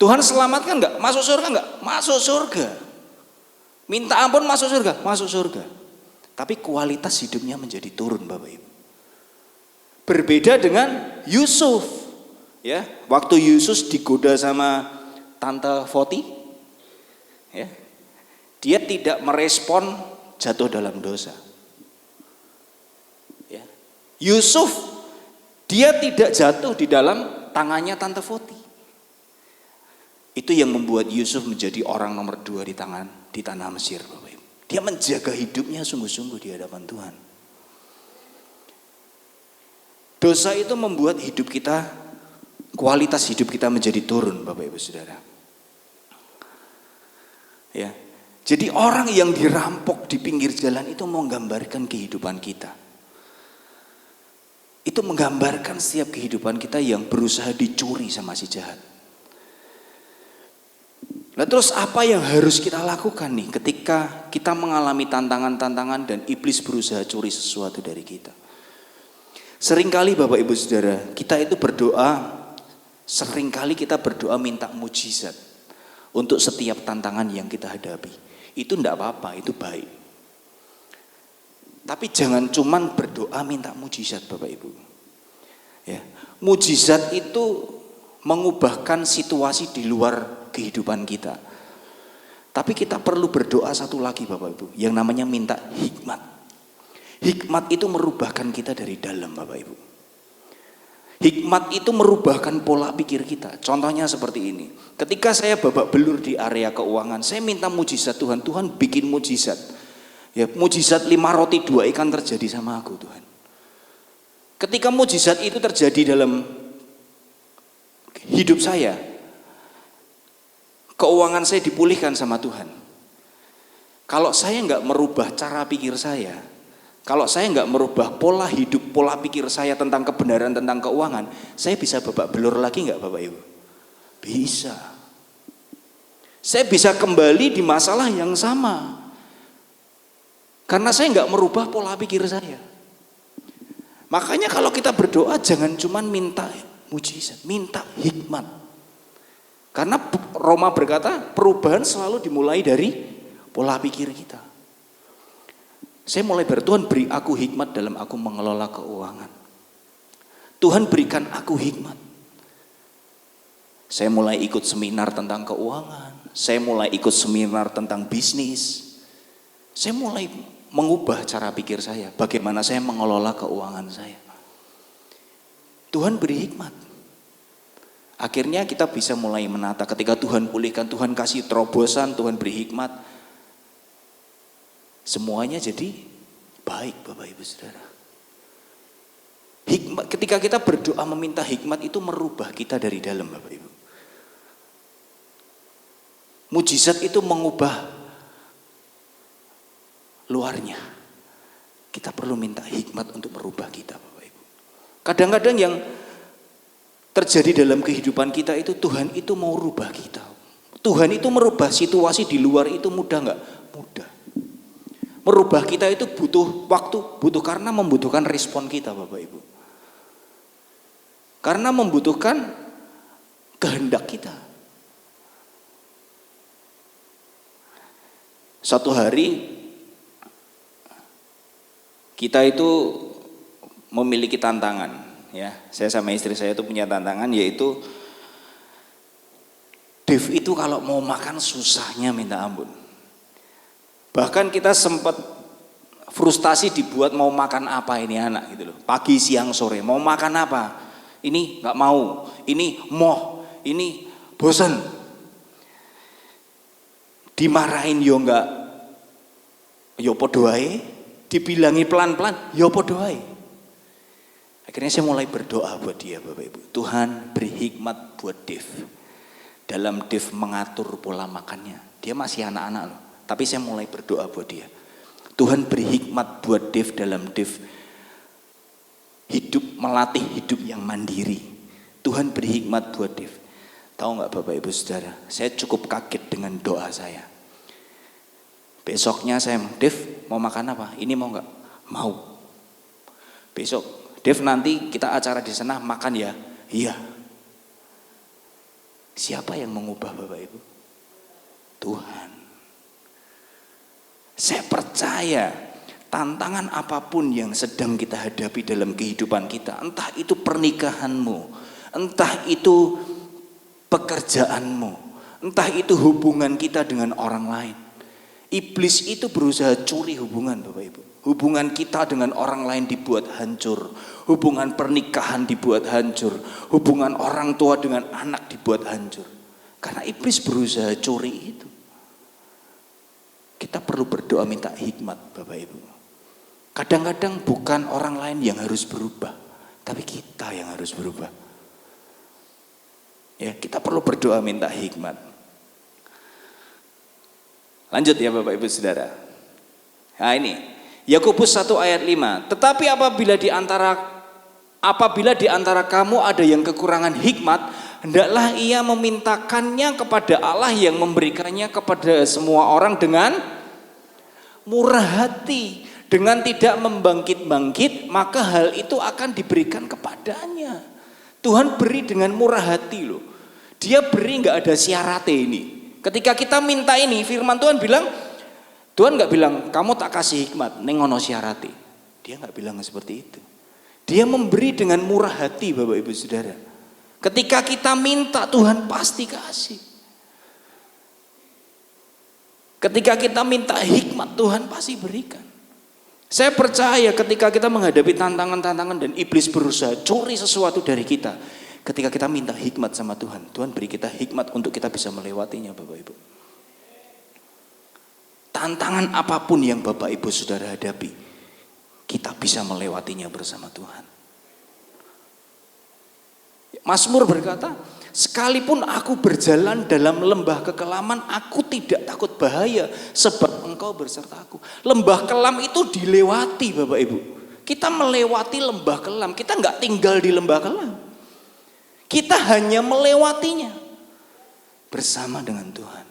Tuhan selamatkan enggak? Masuk surga enggak? Masuk surga. Minta ampun masuk surga, masuk surga. Tapi kualitas hidupnya menjadi turun Bapak Ibu. Berbeda dengan Yusuf. Ya, waktu Yusuf digoda sama Tante Foti, ya, dia tidak merespon jatuh dalam dosa. Ya. Yusuf dia tidak jatuh di dalam tangannya Tante Foti. Itu yang membuat Yusuf menjadi orang nomor 2 di tanah Mesir, Bapak Ibu. Dia menjaga hidupnya sungguh-sungguh di hadapan Tuhan. Dosa itu membuat hidup kita, kualitas hidup kita menjadi turun, Bapak Ibu Saudara. Ya. Jadi orang yang dirampok di pinggir jalan itu menggambarkan kehidupan kita. Itu menggambarkan setiap kehidupan kita yang berusaha dicuri sama si jahat. Nah terus apa yang harus kita lakukan nih ketika kita mengalami tantangan-tantangan dan iblis berusaha curi sesuatu dari kita? Seringkali Bapak Ibu Saudara, kita itu berdoa, seringkali kita berdoa minta mujizat untuk setiap tantangan yang kita hadapi. Itu enggak apa-apa, itu baik. Tapi jangan cuman berdoa minta mujizat Bapak Ibu. Ya, mujizat itu mengubahkan situasi di luar kehidupan kita. Tapi kita perlu berdoa satu lagi Bapak Ibu, yang namanya minta hikmat. Hikmat itu merubahkan kita dari dalam Bapak Ibu. Hikmat itu merubahkan pola pikir kita. Contohnya seperti ini. Ketika saya babak belur di area keuangan, saya minta mujizat Tuhan. Tuhan bikin mujizat. Ya, mujizat 5 roti 2 ikan terjadi sama aku Tuhan. Ketika mujizat itu terjadi dalam hidup saya, keuangan saya dipulihkan sama Tuhan. Kalau saya nggak merubah cara pikir saya, kalau saya nggak merubah pola hidup, pola pikir saya tentang kebenaran, tentang keuangan, saya bisa babak belur lagi nggak Bapak Ibu? Bisa. Saya bisa kembali di masalah yang sama. Karena saya nggak merubah pola pikir saya. Makanya kalau kita berdoa jangan cuma minta mujizat, minta hikmat. Karena Roma berkata perubahan selalu dimulai dari pola pikir kita. Saya mulai Tuhan beri aku hikmat dalam aku mengelola keuangan. Tuhan berikan aku hikmat. Saya mulai ikut seminar tentang keuangan. Saya mulai ikut seminar tentang bisnis. Saya mulai mengubah cara pikir saya. Bagaimana saya mengelola keuangan saya. Tuhan beri hikmat. Akhirnya kita bisa mulai menata. Ketika Tuhan pulihkan, Tuhan kasih terobosan, Tuhan beri hikmat. Semuanya jadi baik Bapak Ibu Saudara. Hikmat, ketika kita berdoa meminta hikmat itu merubah kita dari dalam Bapak Ibu. Mujizat itu mengubah luarnya. Kita perlu minta hikmat untuk merubah kita Bapak Ibu. Kadang-kadang yang terjadi dalam kehidupan kita itu Tuhan itu mau rubah kita. Tuhan itu merubah situasi di luar itu mudah nggak? Mudah. Merubah kita itu butuh waktu, karena membutuhkan respon kita Bapak Ibu. Karena membutuhkan kehendak kita. Satu hari kita itu memiliki tantangan, ya. Saya sama istri saya itu punya tantangan, yaitu Dev itu kalau mau makan susahnya minta ampun. Bahkan kita sempat frustasi dibuat mau makan apa ini anak gitu loh. Pagi, siang, sore mau makan apa? Ini nggak mau, ini moh, ini bosan. Dimarahin yo nggak, yo podo ae. Dibilangi pelan-pelan, yo podo ae. Akhirnya saya mulai berdoa buat dia Bapak Ibu. Tuhan beri hikmat buat Dev. Dalam Dev mengatur pola makannya. Dia masih anak-anak loh. Tapi saya mulai berdoa buat dia. Tuhan beri hikmat buat Dev dalam Dev hidup, melatih hidup yang mandiri. Tuhan beri hikmat buat Dev. Tahu nggak Bapak Ibu Saudara, saya cukup kaget dengan doa saya. Besoknya saya, Dev mau makan apa? Ini mau nggak? Mau. Besok, Dev nanti kita acara di sana makan ya? Iya. Siapa yang mengubah Bapak Ibu? Tuhan. Saya percaya tantangan apapun yang sedang kita hadapi dalam kehidupan kita, entah itu pernikahanmu, entah itu pekerjaanmu, entah itu hubungan kita dengan orang lain. Iblis itu berusaha curi hubungan, Bapak Ibu. Hubungan kita dengan orang lain dibuat hancur, hubungan pernikahan dibuat hancur, hubungan orang tua dengan anak dibuat hancur. Karena iblis berusaha curi itu. Kita perlu berdoa minta hikmat, Bapak Ibu. Kadang-kadang bukan orang lain yang harus berubah, tapi kita yang harus berubah. Ya, kita perlu berdoa minta hikmat. Lanjut ya Bapak Ibu Saudara. Nah ini, Yakobus 1 ayat 5. Tetapi apabila di antara kamu ada yang kekurangan hikmat, hendaklah ia memintakannya kepada Allah yang memberikannya kepada semua orang dengan murah hati, dengan tidak membangkit-bangkit, maka hal itu akan diberikan kepadanya. Tuhan beri dengan murah hati loh. Dia beri nggak ada syaratnya ini. Ketika kita minta ini, firman Tuhan bilang, Tuhan nggak bilang kamu tak kasih hikmat, neng ono syaratnya. Dia nggak bilang seperti itu. Dia memberi dengan murah hati, Bapak Ibu Saudara. Ketika kita minta, Tuhan pasti kasih. Ketika kita minta hikmat, Tuhan pasti berikan. Saya percaya ketika kita menghadapi tantangan-tantangan dan iblis berusaha curi sesuatu dari kita, ketika kita minta hikmat sama Tuhan, Tuhan beri kita hikmat untuk kita bisa melewatinya, Bapak Ibu. Tantangan apapun yang Bapak Ibu Saudara hadapi, kita bisa melewatinya bersama Tuhan. Mazmur berkata, sekalipun aku berjalan dalam lembah kekelaman, aku tidak takut bahaya, sebab Engkau bersertaku. Lembah kelam itu dilewati, Bapak Ibu. Kita melewati lembah kelam, kita nggak tinggal di lembah kelam. Kita hanya melewatinya. Bersama dengan Tuhan,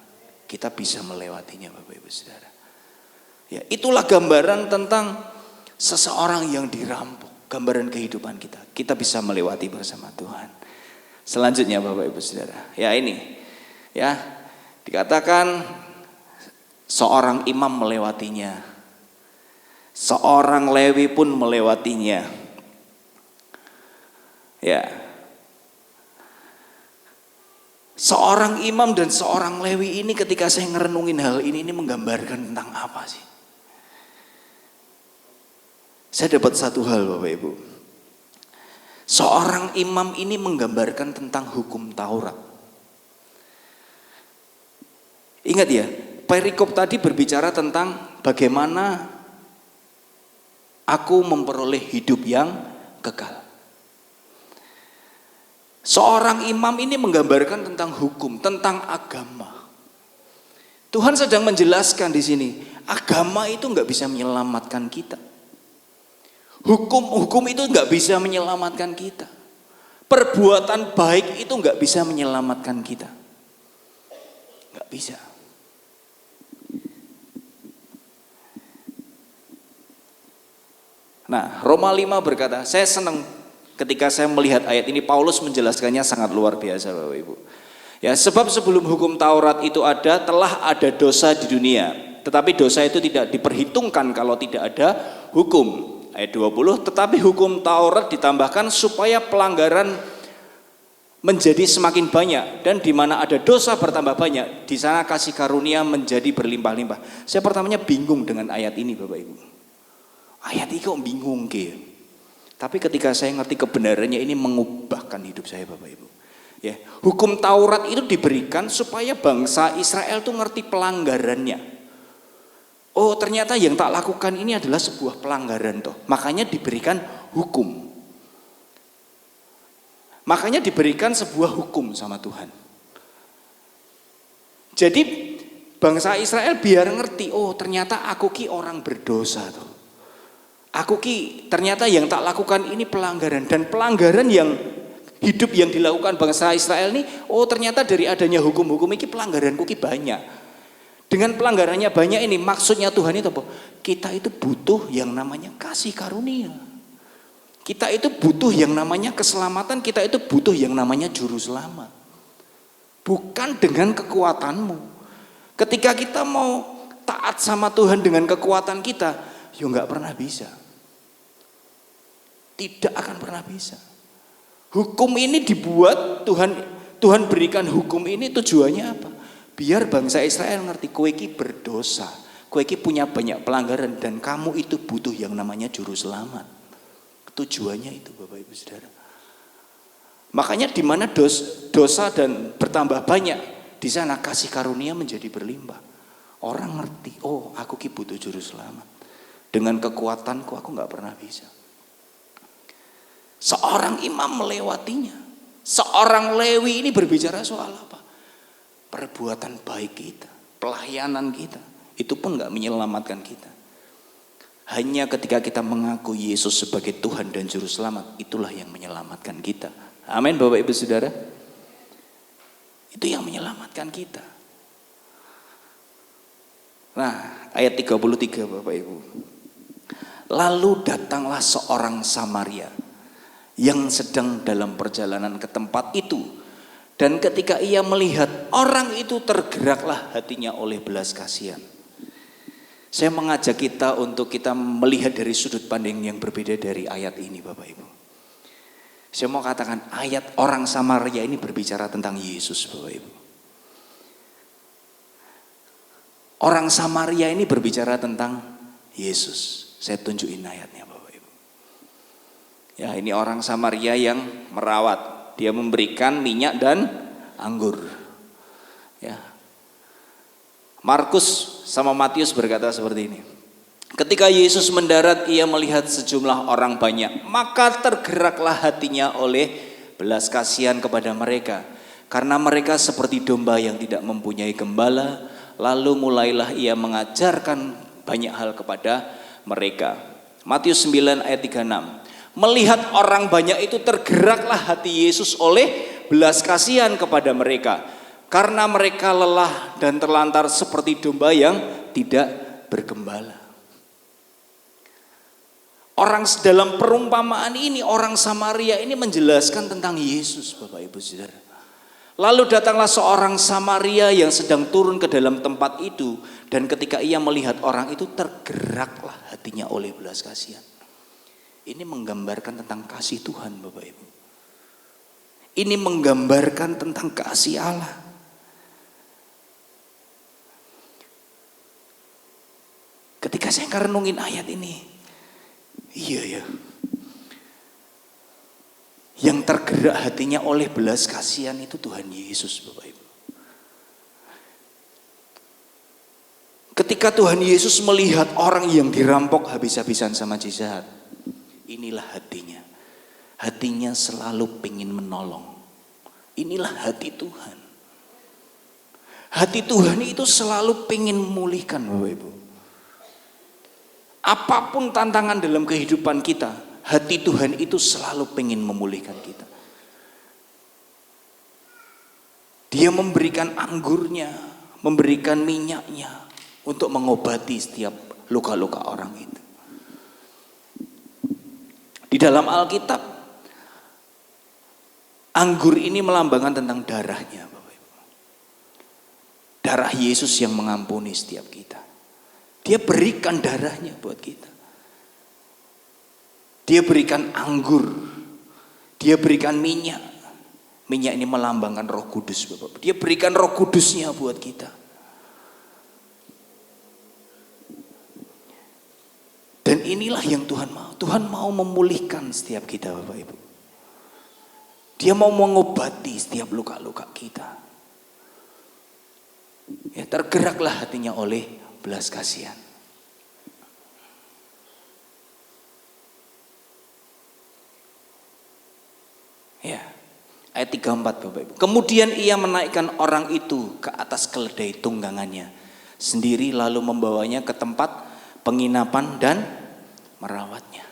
kita bisa melewatinya, Bapak Ibu Saudara. Ya, itulah gambaran tentang seseorang yang dirampok. Gambaran kehidupan kita. Kita bisa melewati bersama Tuhan. Selanjutnya Bapak Ibu Saudara. Ya ini. Ya. Dikatakan seorang imam melewatinya. Seorang Lewi pun melewatinya. Ya. Seorang imam dan seorang Lewi ini ketika saya ngerenungin hal ini menggambarkan tentang apa sih? Saya dapat satu hal Bapak Ibu. Seorang imam ini menggambarkan tentang hukum Taurat. Ingat ya, perikop tadi berbicara tentang bagaimana aku memperoleh hidup yang kekal. Seorang imam ini menggambarkan tentang hukum, tentang agama. Tuhan sedang menjelaskan di sini, agama itu nggak bisa menyelamatkan kita. Hukum itu nggak bisa menyelamatkan kita. Perbuatan baik itu nggak bisa menyelamatkan kita. Nggak bisa. Nah, Roma 5 berkata, saya senang ketika saya melihat ayat ini, Paulus menjelaskannya sangat luar biasa Bapak Ibu. Ya, sebab sebelum hukum Taurat itu ada, telah ada dosa di dunia. Tetapi dosa itu tidak diperhitungkan kalau tidak ada hukum. Ayat 20, tetapi hukum Taurat ditambahkan supaya pelanggaran menjadi semakin banyak, dan di mana ada dosa bertambah banyak, di sana kasih karunia menjadi berlimpah-limpah. Saya pertamanya bingung dengan ayat ini Bapak Ibu. Ayat ini kok bingung ke? Tapi ketika saya ngerti kebenarannya, ini mengubahkan hidup saya Bapak Ibu. Ya, hukum Taurat itu diberikan supaya bangsa Israel tuh ngerti pelanggarannya. Oh ternyata yang tak lakukan ini adalah sebuah pelanggaran toh. Makanya diberikan hukum. Makanya diberikan sebuah hukum sama Tuhan. Jadi bangsa Israel biar ngerti, oh ternyata aku ki orang berdosa toh. Aku ki ternyata yang tak lakukan ini pelanggaran. Dan pelanggaran yang hidup yang dilakukan bangsa Israel ini, oh ternyata dari adanya hukum-hukum ini pelanggaranku ki banyak. Dengan pelanggarannya banyak ini, maksudnya Tuhan itu apa? Kita itu butuh yang namanya kasih karunia. Kita itu butuh yang namanya keselamatan, kita itu butuh yang namanya juru selamat. Bukan dengan kekuatanmu. Ketika kita mau taat sama Tuhan dengan kekuatan kita, ya nggak pernah bisa. Tidak akan pernah bisa. Hukum ini dibuat Tuhan berikan hukum ini tujuannya apa? Biar bangsa Israel ngerti kowe iki berdosa, kowe iki punya banyak pelanggaran dan kamu itu butuh yang namanya juru selamat. Tujuannya itu Bapak Ibu Saudara. Makanya di mana dosa dan bertambah banyak, di sana kasih karunia menjadi berlimpah. Orang ngerti, oh aku ki butuh juru selamat. Dengan kekuatanku aku nggak pernah bisa. Seorang imam melewatinya. Seorang Lewi ini berbicara soal apa? Perbuatan baik kita, pelayanan kita. Itu pun gak menyelamatkan kita. Hanya ketika kita mengaku Yesus sebagai Tuhan dan Juru Selamat, itulah yang menyelamatkan kita. Amin Bapak Ibu Saudara. Itu yang menyelamatkan kita. Nah, ayat 33 Bapak Ibu. Lalu datanglah seorang Samaria yang sedang dalam perjalanan ke tempat itu, dan ketika ia melihat orang itu, tergeraklah hatinya oleh belas kasihan. Saya mengajak kita untuk kita melihat dari sudut pandang yang berbeda dari ayat ini Bapak Ibu. Saya mau katakan ayat orang Samaria ini berbicara tentang Yesus Bapak Ibu. Orang Samaria ini berbicara tentang Yesus. Saya tunjukin ayatnya Bapak. Ya, ini orang Samaria yang merawat. Dia memberikan minyak dan anggur. Ya. Markus sama Matius berkata seperti ini. Ketika Yesus mendarat, ia melihat sejumlah orang banyak, maka tergeraklah hatinya oleh belas kasihan kepada mereka, karena mereka seperti domba yang tidak mempunyai gembala. Lalu mulailah ia mengajarkan banyak hal kepada mereka. Matius 9 ayat 36. Melihat orang banyak itu, tergeraklah hati Yesus oleh belas kasihan kepada mereka, karena mereka lelah dan terlantar seperti domba yang tidak bergembala. Orang dalam perumpamaan ini, orang Samaria ini menjelaskan tentang Yesus Bapak Ibu Saudara. Lalu datanglah seorang Samaria yang sedang turun ke dalam tempat itu, dan ketika ia melihat orang itu, tergeraklah hatinya oleh belas kasihan. Ini menggambarkan tentang kasih Tuhan Bapak Ibu. Ini menggambarkan tentang kasih Allah. Ketika saya renungin ayat ini, iya ya, yang tergerak hatinya oleh belas kasihan itu Tuhan Yesus Bapak Ibu. Ketika Tuhan Yesus melihat orang yang dirampok habis-habisan sama jahat, inilah hatinya. Hatinya selalu pengen menolong. Inilah hati Tuhan. Hati Tuhan itu selalu pengen memulihkan Bapak Ibu. Apapun tantangan dalam kehidupan kita, hati Tuhan itu selalu pengen memulihkan kita. Dia memberikan anggurnya, memberikan minyaknya untuk mengobati setiap luka-luka orang itu. Di dalam Alkitab, anggur ini melambangkan tentang darahnya Bapak Ibu. Darah Yesus yang mengampuni setiap kita. Dia berikan darahnya buat kita. Dia berikan anggur. Dia berikan minyak. Minyak ini melambangkan Roh Kudus Bapak Ibu. Dia berikan Roh Kudusnya buat kita. Dan inilah yang Tuhan mau. Tuhan mau memulihkan setiap kita Bapak Ibu. Dia mau mengobati setiap luka-luka kita. Ya, tergeraklah hatinya oleh belas kasihan. Ya, ayat 34 Bapak Ibu. Kemudian ia menaikkan orang itu ke atas keledai tunggangannya sendiri, lalu membawanya ke tempat penginapan dan merawatnya.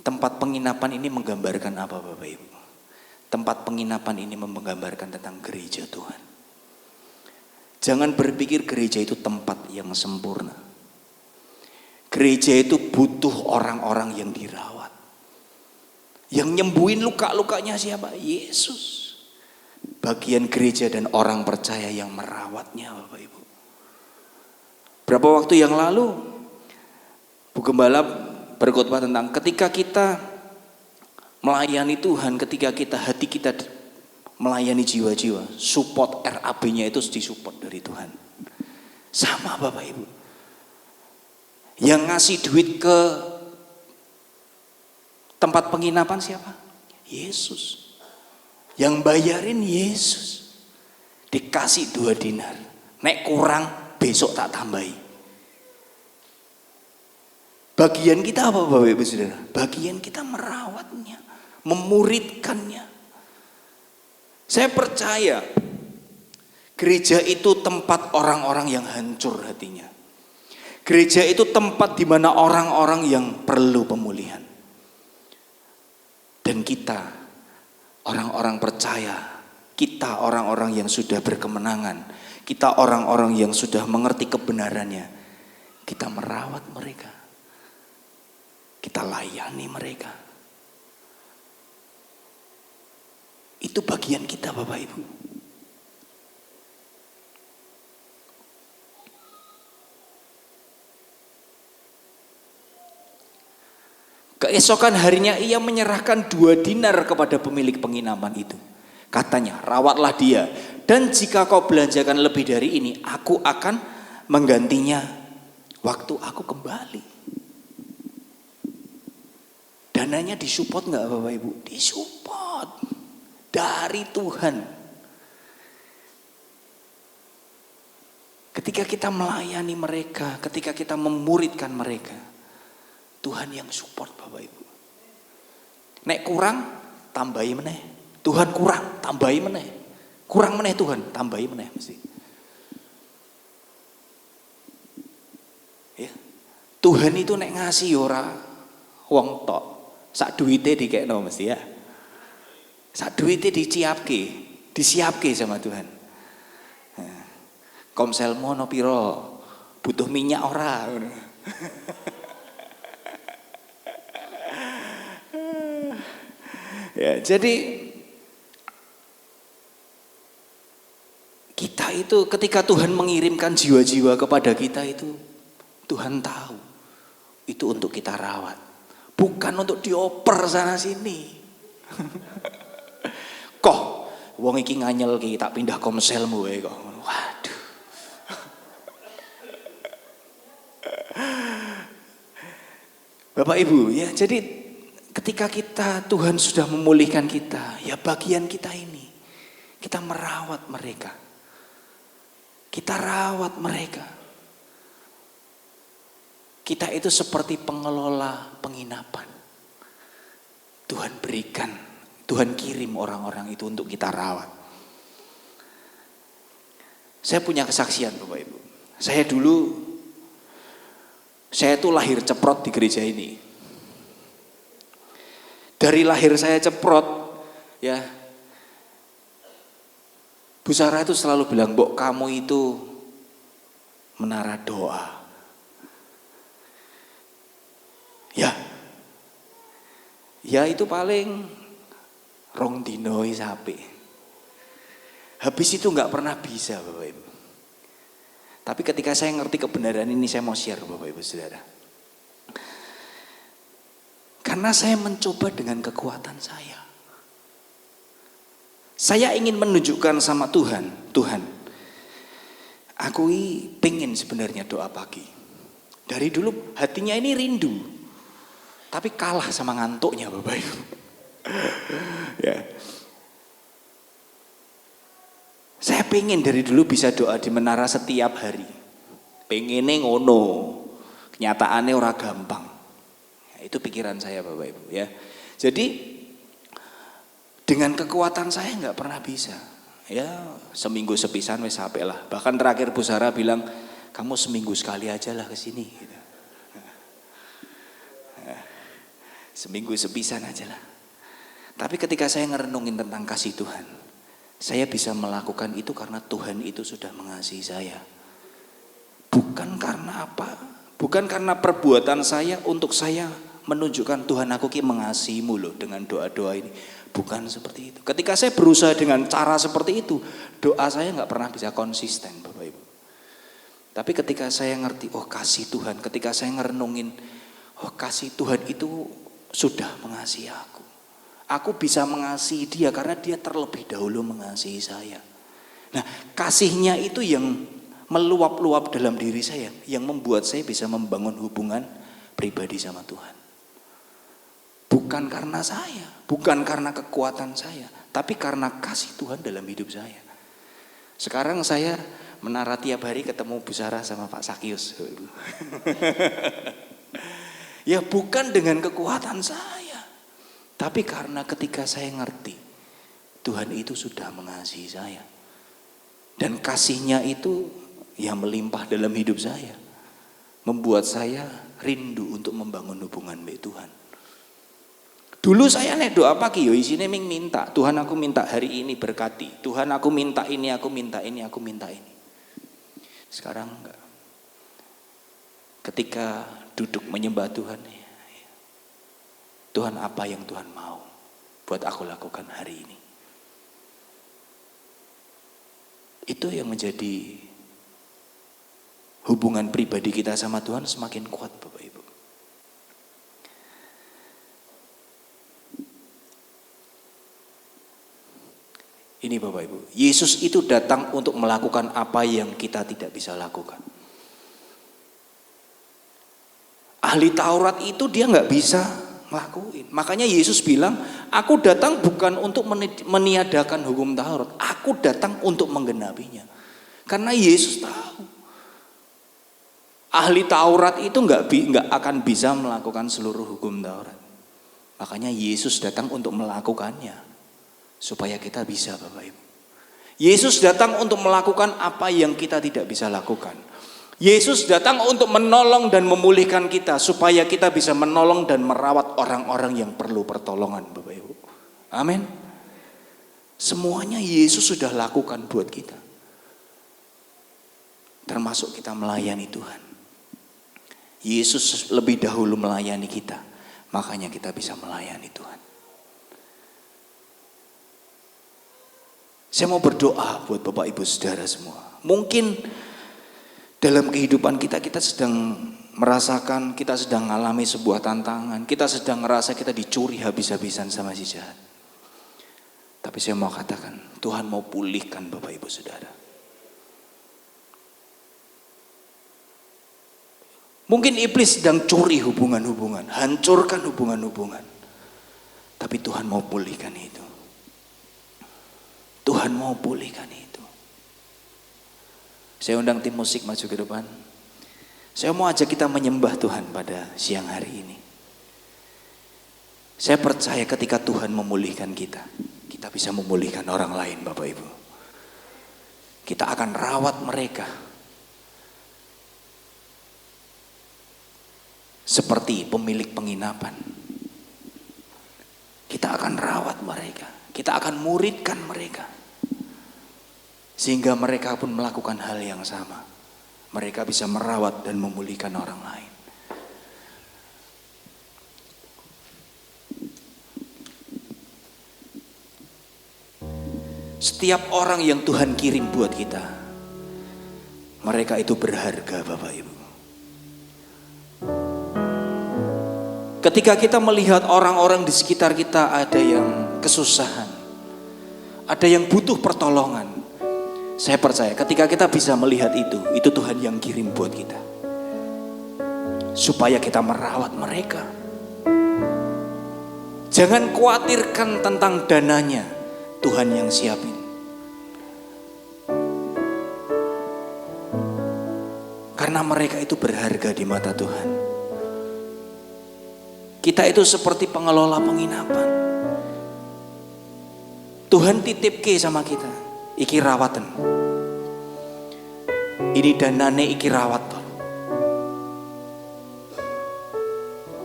Tempat penginapan ini menggambarkan apa Bapak Ibu? Tempat penginapan ini menggambarkan tentang gereja Tuhan. Jangan berpikir gereja itu tempat yang sempurna. Gereja itu butuh orang-orang yang dirawat. Yang nyembuhin luka-lukanya siapa? Yesus. bagian gereja dan orang percaya yang merawatnya, Bapak Ibu. Berapa waktu yang lalu Bu Gembala berkhotbah tentang ketika kita melayani Tuhan, ketika hati kita melayani jiwa-jiwa, support RAB-nya itu disupport dari Tuhan. Sama Bapak Ibu. Yang ngasih duit ke tempat penginapan siapa? Yesus. Yang bayarin Yesus. Dikasih 2 dinar. Nek kurang besok tak tambahi. Bagian kita apa Bapak Ibu Saudara? Bagian kita merawatnya, memuridkannya. Saya percaya gereja itu tempat orang-orang yang hancur hatinya. Gereja itu tempat di mana orang-orang yang perlu pemulihan. Dan kita, orang-orang percaya, kita orang-orang yang sudah berkemenangan, kita orang-orang yang sudah mengerti kebenarannya, kita merawat mereka. Kita layani mereka. Itu bagian kita Bapak Ibu. Keesokan harinya ia menyerahkan 2 dinar kepada pemilik penginapan itu. Katanya, rawatlah dia. Dan jika kau belanjakan lebih dari ini, aku akan menggantinya waktu aku kembali. Dananya disupport nggak Bapak Ibu? Disupport dari Tuhan. Ketika kita melayani mereka, ketika kita memuridkan mereka, Tuhan yang support Bapak Ibu. Nek kurang, tambahi meneh. Tuhan kurang, tambahi meneh. Kurang meneh Tuhan, tambahi meneh mesti. Ya. Tuhan itu nek ngasih ora wong tok. Sak duite dikekno mesti ya. Sak duite disiapke sama Tuhan. Komselmu ono piro? Butuh minyak ora? Ya, jadi kita itu ketika Tuhan mengirimkan jiwa-jiwa kepada kita itu, Tuhan tahu itu untuk kita rawat. Bukan untuk dioper sana sini. Kok wong iki nganyel ki tak pindah komselmu wae kok. Waduh. Bapak Ibu ya, jadi ketika Tuhan sudah memulihkan kita, ya bagian kita ini kita merawat mereka. Kita rawat mereka. Kita itu seperti pengelola penginapan. Tuhan berikan, Tuhan kirim orang-orang itu untuk kita rawat. Saya punya kesaksian Bapak Ibu. Saya tuh lahir ceprot di gereja ini. Dari lahir saya ceprot, ya. Bu Sarah itu selalu bilang, "Mbok, kamu itu menara doa." Ya itu paling rong dino sapi. Habis itu nggak pernah bisa Bapak Ibu. Tapi ketika saya ngerti kebenaran ini, saya mau share Bapak Ibu Saudara. Karena saya mencoba dengan kekuatan saya. Saya ingin menunjukkan sama Tuhan, aku pengen sebenarnya doa pagi. Dari dulu hatinya ini rindu. Tapi kalah sama ngantuknya Bapak Ibu. Ya. Saya pengen dari dulu bisa doa di menara setiap hari. Pengennya ngono. Kenyataannya ora gampang. Ya, itu pikiran saya Bapak Ibu ya. Jadi dengan kekuatan saya nggak pernah bisa. Ya seminggu sepisan wes sampai lah. Bahkan terakhir Bu Sarah bilang, kamu seminggu sekali aja lah kesini. Gitu. Seminggu sepisan aja lah. Tapi ketika saya ngerenungin tentang kasih Tuhan, saya bisa melakukan itu karena Tuhan itu sudah mengasihi saya. Bukan karena apa? Bukan karena perbuatan saya untuk saya menunjukkan Tuhan aku ki mengasihimu loh dengan doa-doa ini. Bukan seperti itu. Ketika saya berusaha dengan cara seperti itu, doa saya nggak pernah bisa konsisten, Bapak Ibu. Tapi ketika saya ngerti, oh kasih Tuhan, ketika saya ngerenungin, oh kasih Tuhan itu sudah mengasihi aku. Aku bisa mengasihi dia karena dia terlebih dahulu mengasihi saya. Nah, kasihnya itu yang meluap-luap dalam diri saya, yang membuat saya bisa membangun hubungan pribadi sama Tuhan. Bukan karena saya, bukan karena kekuatan saya, tapi karena kasih Tuhan dalam hidup saya. Sekarang saya menara tiap hari ketemu Bu Sarah sama Pak Sakius. Ya bukan dengan kekuatan saya, tapi karena ketika saya ngerti Tuhan itu sudah mengasihi saya. Dan kasihnya itu yang melimpah dalam hidup saya, membuat saya rindu untuk membangun hubungan dengan Tuhan. Dulu saya nek doa pagi yo isine ming minta, Tuhan aku minta hari ini berkati. Tuhan aku minta ini, aku minta ini, aku minta ini. Sekarang enggak. Ketika duduk menyembah Tuhan, Tuhan apa yang Tuhan mau buat aku lakukan hari ini. Itu yang menjadi hubungan pribadi kita sama Tuhan semakin kuat, Bapak Ibu. Ini Bapak Ibu, Yesus itu datang untuk melakukan apa yang kita tidak bisa lakukan. Ahli Taurat itu dia nggak bisa ngelakuin. Makanya Yesus bilang, aku datang bukan untuk meniadakan hukum Taurat, aku datang untuk menggenapinya. Karena Yesus tahu ahli Taurat itu nggak akan bisa melakukan seluruh hukum Taurat. Makanya Yesus datang untuk melakukannya supaya kita bisa, Bapak Ibu. Yesus datang untuk melakukan apa yang kita tidak bisa lakukan. Yesus datang untuk menolong dan memulihkan kita supaya kita bisa menolong dan merawat orang-orang yang perlu pertolongan, Bapak Ibu. Amin. Semuanya Yesus sudah lakukan buat kita. Termasuk kita melayani Tuhan. Yesus lebih dahulu melayani kita, makanya kita bisa melayani Tuhan. Saya mau berdoa buat Bapak Ibu Saudara semua. Mungkin dalam kehidupan kita sedang merasakan, kita sedang mengalami sebuah tantangan, kita sedang ngerasa kita dicuri habis-habisan sama si jahat. Tapi saya mau katakan, Tuhan mau pulihkan Bapak Ibu Saudara. Mungkin iblis sedang curi hubungan-hubungan, hancurkan hubungan-hubungan. Tapi Tuhan mau pulihkan itu. Tuhan mau pulihkan itu. Saya undang tim musik maju ke depan. Saya mau ajak kita menyembah Tuhan pada siang hari ini. Saya percaya ketika Tuhan memulihkan kita, kita bisa memulihkan orang lain, Bapak Ibu. Kita akan rawat mereka seperti pemilik penginapan. Kita akan rawat mereka, kita akan muridkan mereka, sehingga mereka pun melakukan hal yang sama. Mereka bisa merawat dan memulihkan orang lain. Setiap orang yang Tuhan kirim buat kita, mereka itu berharga, Bapak Ibu. Ketika kita melihat orang-orang di sekitar kita ada yang kesusahan, ada yang butuh pertolongan, saya percaya ketika kita bisa melihat itu Tuhan yang kirim buat kita. Supaya kita merawat mereka. Jangan khawatirkan tentang dananya, Tuhan yang siapin. Karena mereka itu berharga di mata Tuhan. Kita itu seperti pengelola penginapan. Tuhan titip ke sama kita, iki rawatan. Ini danane iki rawat.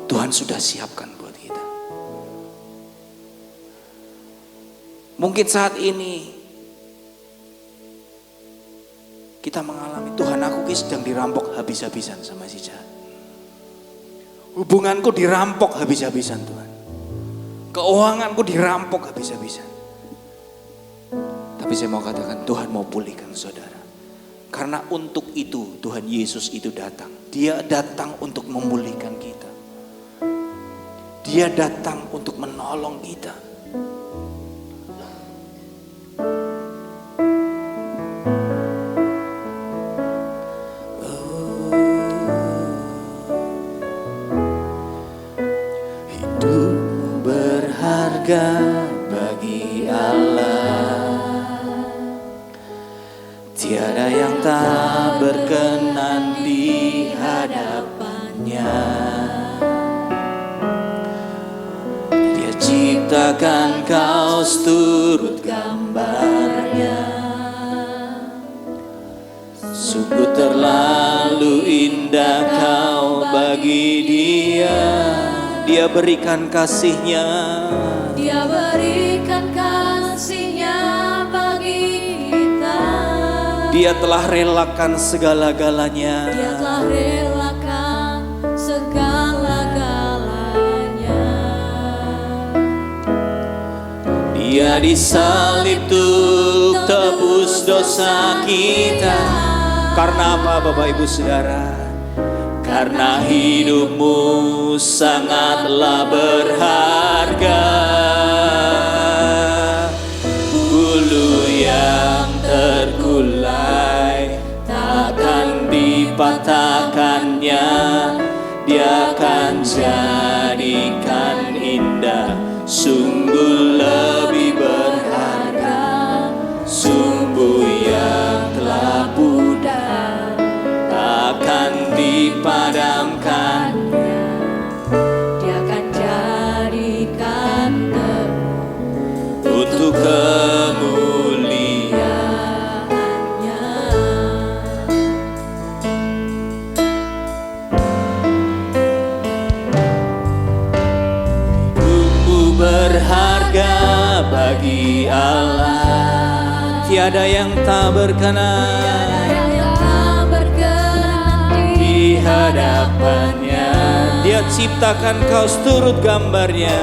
Tuhan sudah siapkan buat kita. Mungkin saat ini kita mengalami, Tuhan aku sedang dirampok habis-habisan sama si jahat. Hubunganku dirampok habis-habisan Tuhan. Keuanganku dirampok habis-habisan. Tapi saya mau katakan Tuhan mau pulihkan saudara. Karena untuk itu Tuhan Yesus itu datang. Dia datang untuk memulihkan kita. Dia datang untuk menolong kita. Hidupmu berharga bagi Allah. Tiada yang tak berkenan di hadapannya. Dia ciptakan kau seturut gambarnya. Sungguh terlalu indah kau bagi dia. Dia berikan kasihnya. Dia berikan kasihnya bagi kita. Dia telah relakan segala-galanya. Dia telah relakan segala-galanya. Dia disalib untuk tebus dosa kita. Karena apa Bapak Ibu Saudara? Karena hidupmu sangatlah berharga. Bulu yang terkulai takkan dipatahkannya. Dia akan jadikan indah. Sungguh lebih berharga sumbu yang telah pudar, takkan dipadamkannya. Dia akan jadikan untuk kemuliaannya. Hidupmu berharga bagi Allah. Tiada yang tak berkenan di hadapannya. Dia ciptakan kau seturut gambarnya.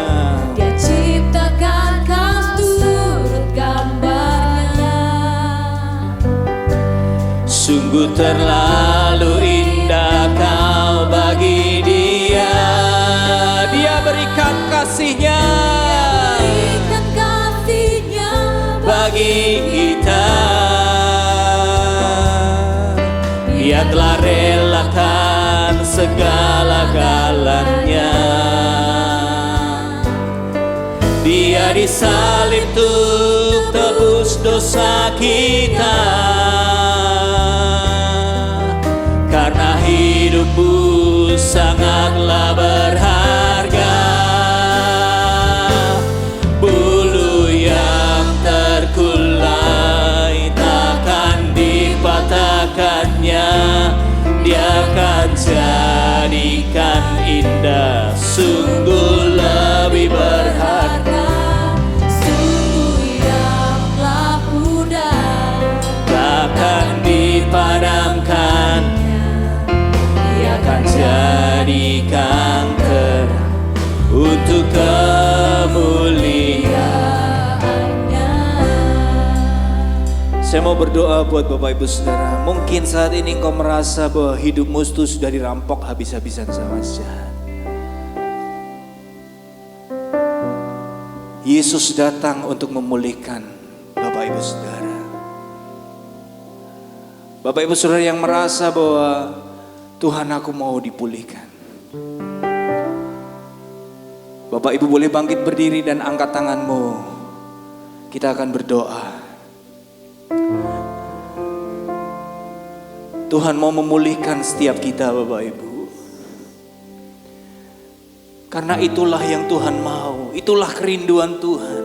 Dia ciptakan kau seturut gambarnya. Sungguh terlalu indah kau bagi dia. Dia berikan kasihnya. Berikan kasihnya Bagi kita. Dia telah relakan segala-galanya. Dia disalib untuk tebus dosa kita. Karena hidupmu sangatlah berharga. Bulu yang terkulai takkan dipatahkannya. Dia akan jadikan indah. Sungguh lebih berharga. sungguh yang telah pudar, Takkan dipadamkan. Dia akan jadikan terang untuk kemuliaannya. Saya mau berdoa buat Bapak Ibu Saudara. Mungkin saat ini engkau merasa bahwa hidupmu itu sudah dirampok habis-habisan sama jahat. Yesus datang untuk memulihkan Bapak Ibu Saudara. Bapak Ibu Saudara yang merasa bahwa Tuhan aku mau dipulihkan. Bapak Ibu boleh bangkit berdiri dan angkat tanganmu. Kita akan berdoa. Tuhan mau memulihkan setiap kita Bapak Ibu. Karena itulah yang Tuhan mau. Itulah kerinduan Tuhan.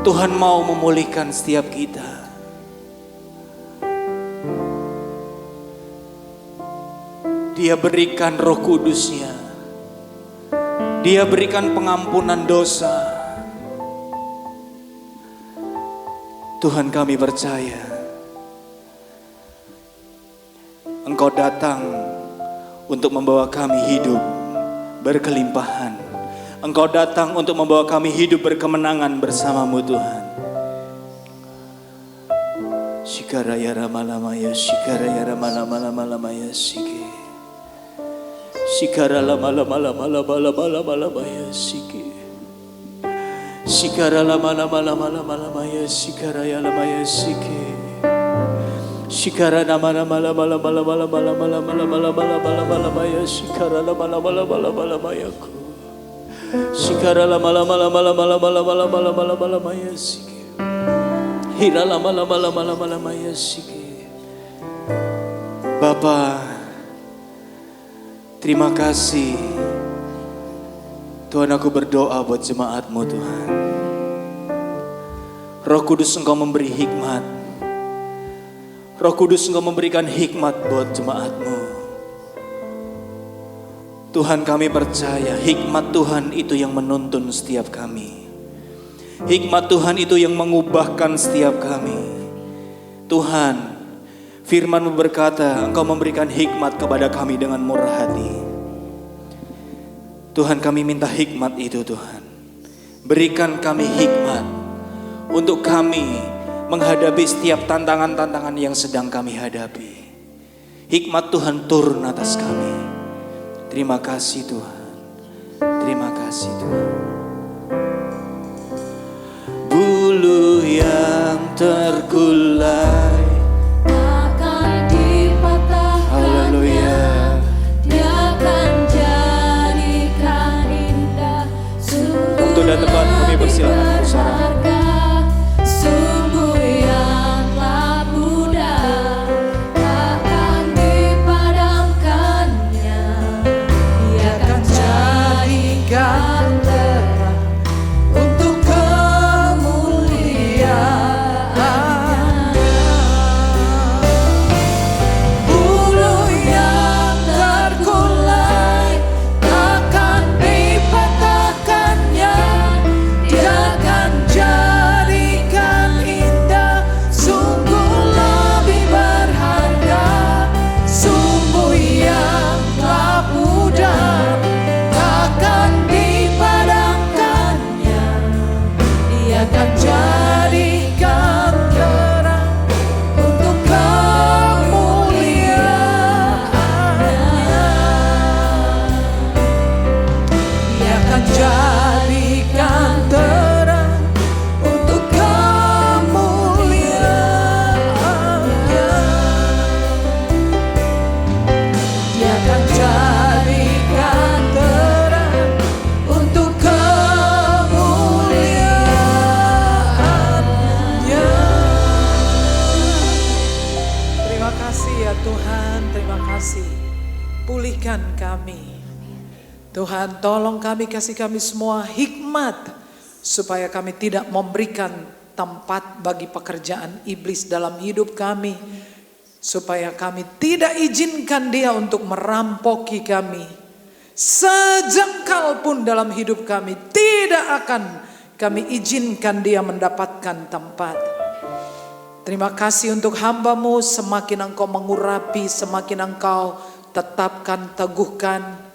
Tuhan mau memulihkan setiap kita. Dia berikan Roh Kudus-Nya. Dia berikan pengampunan dosa. Tuhan kami percaya Engkau datang untuk membawa kami hidup berkelimpahan. Engkau datang untuk membawa kami hidup berkemenangan bersama-Mu Tuhan. Shikaraya ramalamaya, shikaraya ramalamalamaya, sike. Shikara lamalamalamalamalamaya, sike. Shikara lamalamalamalamalamaya, shikaraya lamaya, sike. Shikara namalamalamalamalamalamalamalamalamaya, shikara lamalamalamalamalamaya. Shikara lamalamalamalamalamalamalamalamaya, sike. Hira lama-lama-lama-lama-lama-lama sike. Bapa, terima kasih. Tuhan, aku berdoa buat jemaat-Mu Tuhan. Roh Kudus, Engkau memberi hikmat. Roh Kudus, Engkau memberikan hikmat buat jemaat-Mu. Tuhan, kami percaya hikmat Tuhan itu yang menuntun setiap kami. Hikmat Tuhan itu yang mengubahkan setiap kami. Tuhan, firman-Mu berkata, Engkau memberikan hikmat kepada kami dengan murah hati. Tuhan, kami minta hikmat itu Tuhan. Berikan kami hikmat untuk kami menghadapi setiap tantangan-tantangan yang sedang kami hadapi. Hikmat Tuhan turun atas kami. Terima kasih Tuhan. Terima kasih Tuhan. Bulu yang terkulai akan dipatahkannya. Haleluya. Dia akan jadikan indah. Waktu dan tempat kami persilakan bersama. Sungguh yang telah pudar akan dipadamkannya. Dia akan jadikan terang untuk bulu yang terkulai akan dipatahkannya. Dia akan jadikan indah, sungguh lebih berharga. Sumbu yang telah pudar akan dipadamkannya. Dia akan jadikan terang untuk kemuliaannya. Dia akan jadikan terang untuk kemuliaannya. Dia akan jadikan terang untuk kemuliaannya. Terima kasih ya Tuhan, terima kasih. Pulihkan kami. Tuhan, tolong kami, kasih kami semua hikmat supaya kami tidak memberikan tempat bagi pekerjaan iblis dalam hidup kami. Supaya kami tidak izinkan dia untuk merampoki kami. Sejengkal pun dalam hidup kami tidak akan kami izinkan dia mendapatkan tempat. Terima kasih untuk hamba-Mu, semakin Engkau mengurapi, semakin Engkau tetapkan, teguhkan.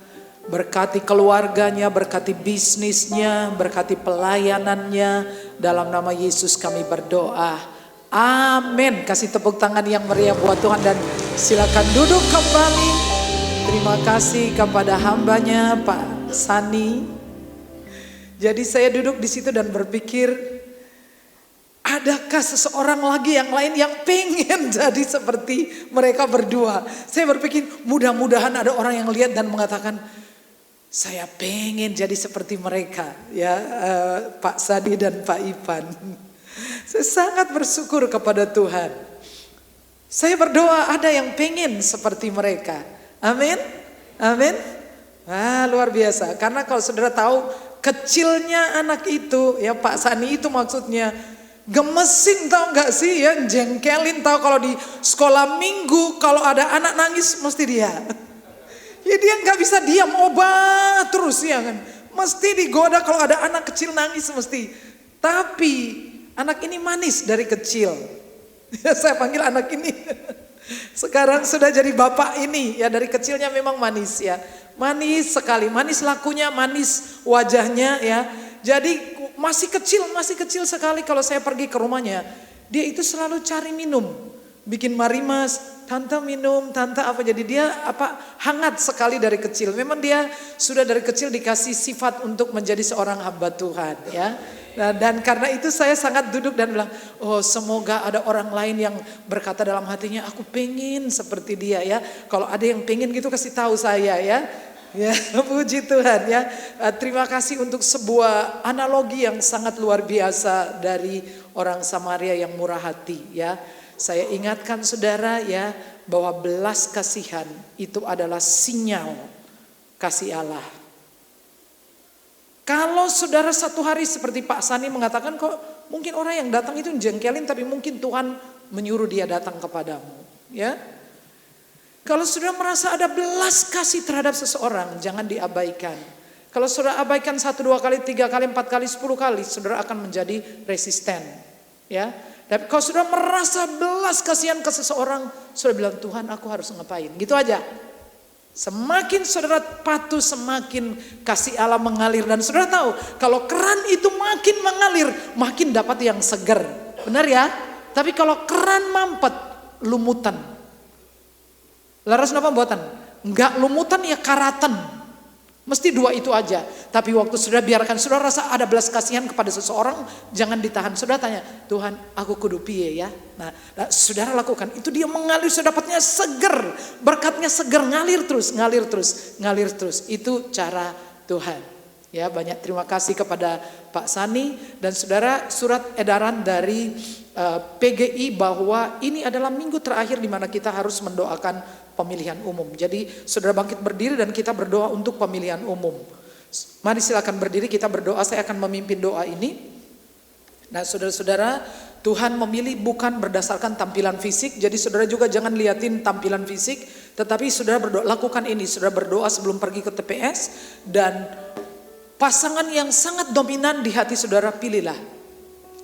Berkati keluarganya, berkati bisnisnya, berkati pelayanannya. Dalam nama Yesus kami berdoa. Amin. Kasih tepuk tangan yang meriah buat Tuhan dan silakan duduk kembali. Terima kasih kepada hambanya Pak Sani. Jadi saya duduk di situ dan berpikir, adakah seseorang lagi yang lain yang pengen jadi seperti mereka berdua? Saya berpikir mudah-mudahan ada orang yang lihat dan mengatakan, saya pengen jadi seperti mereka, ya Pak Sadi dan Pak Ipan. Saya sangat bersyukur kepada Tuhan. Saya berdoa ada yang pengen seperti mereka. Amin, amin. Wah, luar biasa. Karena kalau saudara tahu kecilnya anak itu, ya Pak Sani itu maksudnya gemesin, tahu nggak sih ya, jengkelin. Tahu kalau di sekolah minggu kalau ada anak nangis mesti dia. Ya dia nggak bisa diam, obat terus ya kan. Mesti digoda kalau ada anak kecil nangis mesti. Tapi anak ini manis dari kecil. Saya panggil anak ini. Sekarang sudah jadi bapak ini ya, dari kecilnya memang manis ya. Manis sekali, manis lakunya, manis wajahnya ya. Jadi masih kecil sekali kalau saya pergi ke rumahnya. Dia itu selalu cari minum. Bikin marimas, tante minum, tante apa. Jadi dia hangat sekali dari kecil. Memang dia sudah dari kecil dikasih sifat untuk menjadi seorang hamba Tuhan ya. Nah, dan karena itu saya sangat duduk dan bilang, oh semoga ada orang lain yang berkata dalam hatinya, aku pengen seperti dia ya. Kalau ada yang pengen gitu kasih tahu saya ya. Ya, puji Tuhan ya. Terima kasih untuk sebuah analogi yang sangat luar biasa dari orang Samaria yang murah hati ya. Saya ingatkan saudara ya, bahwa belas kasihan itu adalah sinyal kasih Allah. Kalau saudara satu hari seperti Pak Sani mengatakan, kok mungkin orang yang datang itu jengkelin, tapi mungkin Tuhan menyuruh dia datang kepadamu. Ya, kalau saudara merasa ada belas kasih terhadap seseorang, jangan diabaikan. Kalau saudara abaikan 1, 2 kali, 3 kali, 4 kali, 10 kali, saudara akan menjadi resisten. Ya, tapi kalau saudara merasa belas kasihan ke seseorang, saudara bilang, Tuhan aku harus ngapain? Gitu aja. Semakin saudara patuh, semakin kasih Allah mengalir. Dan saudara tahu, kalau keran itu makin mengalir, makin dapat yang segar. Benar ya? Tapi kalau keran mampet, lumutan. Laras apa buatan? Enggak lumutan ya karatan. Mesti 2 itu aja. Tapi waktu saudara biarkan, saudara rasa ada belas kasihan kepada seseorang, jangan ditahan. Saudara tanya, Tuhan aku kudu piye ya. Nah, saudara lakukan. Itu dia mengalir, saudara dapatnya seger. Berkatnya seger, ngalir terus. Itu cara Tuhan. Ya, banyak terima kasih kepada Pak Sani. Dan saudara, surat edaran dari PGI bahwa ini adalah minggu terakhir di mana kita harus mendoakan pemilihan umum. Jadi saudara bangkit berdiri dan kita berdoa untuk pemilihan umum. Mari silakan berdiri, kita berdoa. Saya akan memimpin doa ini. Nah saudara-saudara, Tuhan memilih bukan berdasarkan tampilan fisik. Jadi saudara juga jangan liatin tampilan fisik, tetapi saudara berdoa, lakukan ini. Saudara berdoa sebelum pergi ke TPS, dan pasangan yang sangat dominan di hati saudara pilihlah.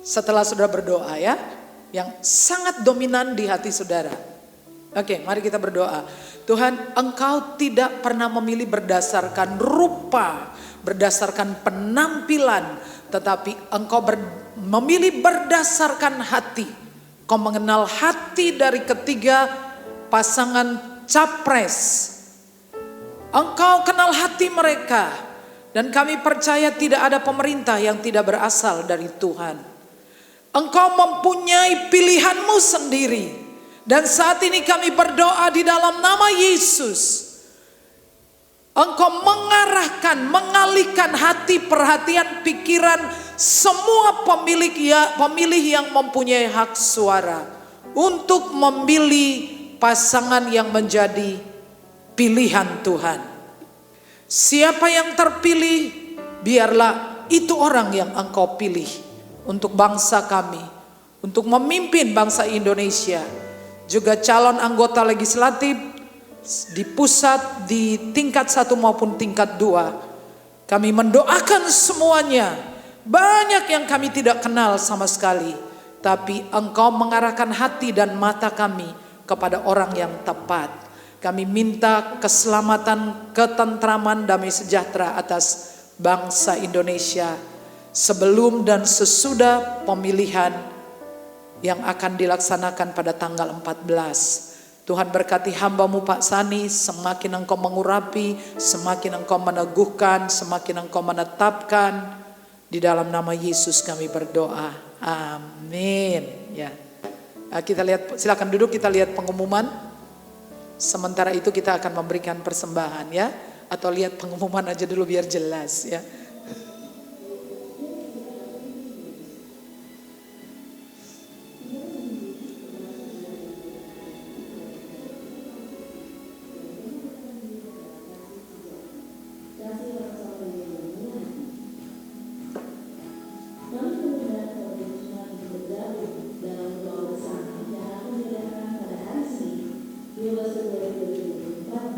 Setelah saudara berdoa ya, yang sangat dominan di hati saudara. Oke, mari kita berdoa. Tuhan, Engkau tidak pernah memilih berdasarkan rupa, berdasarkan penampilan, tetapi Engkau memilih berdasarkan hati. Kau mengenal hati dari ketiga pasangan capres. Engkau kenal hati mereka, dan kami percaya tidak ada pemerintah yang tidak berasal dari Tuhan. Engkau mempunyai pilihanmu sendiri. Dan saat ini kami berdoa di dalam nama Yesus. Engkau mengalihkan hati, perhatian, pikiran semua pemilih yang mempunyai hak suara untuk memilih pasangan yang menjadi pilihan Tuhan. Siapa yang terpilih, biarlah itu orang yang Engkau pilih untuk bangsa kami, untuk memimpin bangsa Indonesia. Juga calon anggota legislatif di pusat, di tingkat 1 maupun tingkat 2. Kami mendoakan semuanya. Banyak yang kami tidak kenal sama sekali, tapi Engkau mengarahkan hati dan mata kami kepada orang yang tepat. Kami minta keselamatan, ketentraman, damai sejahtera atas bangsa Indonesia sebelum dan sesudah pemilihan yang akan dilaksanakan pada tanggal 14. Tuhan berkati hamba-Mu Pak Sani, semakin Engkau mengurapi, semakin Engkau meneguhkan, semakin Engkau menetapkan. Di dalam nama Yesus kami berdoa. Amin. Ya. Kita lihat, silakan duduk, kita lihat pengumuman. Sementara itu kita akan memberikan persembahan ya. Atau lihat pengumuman aja dulu biar jelas ya.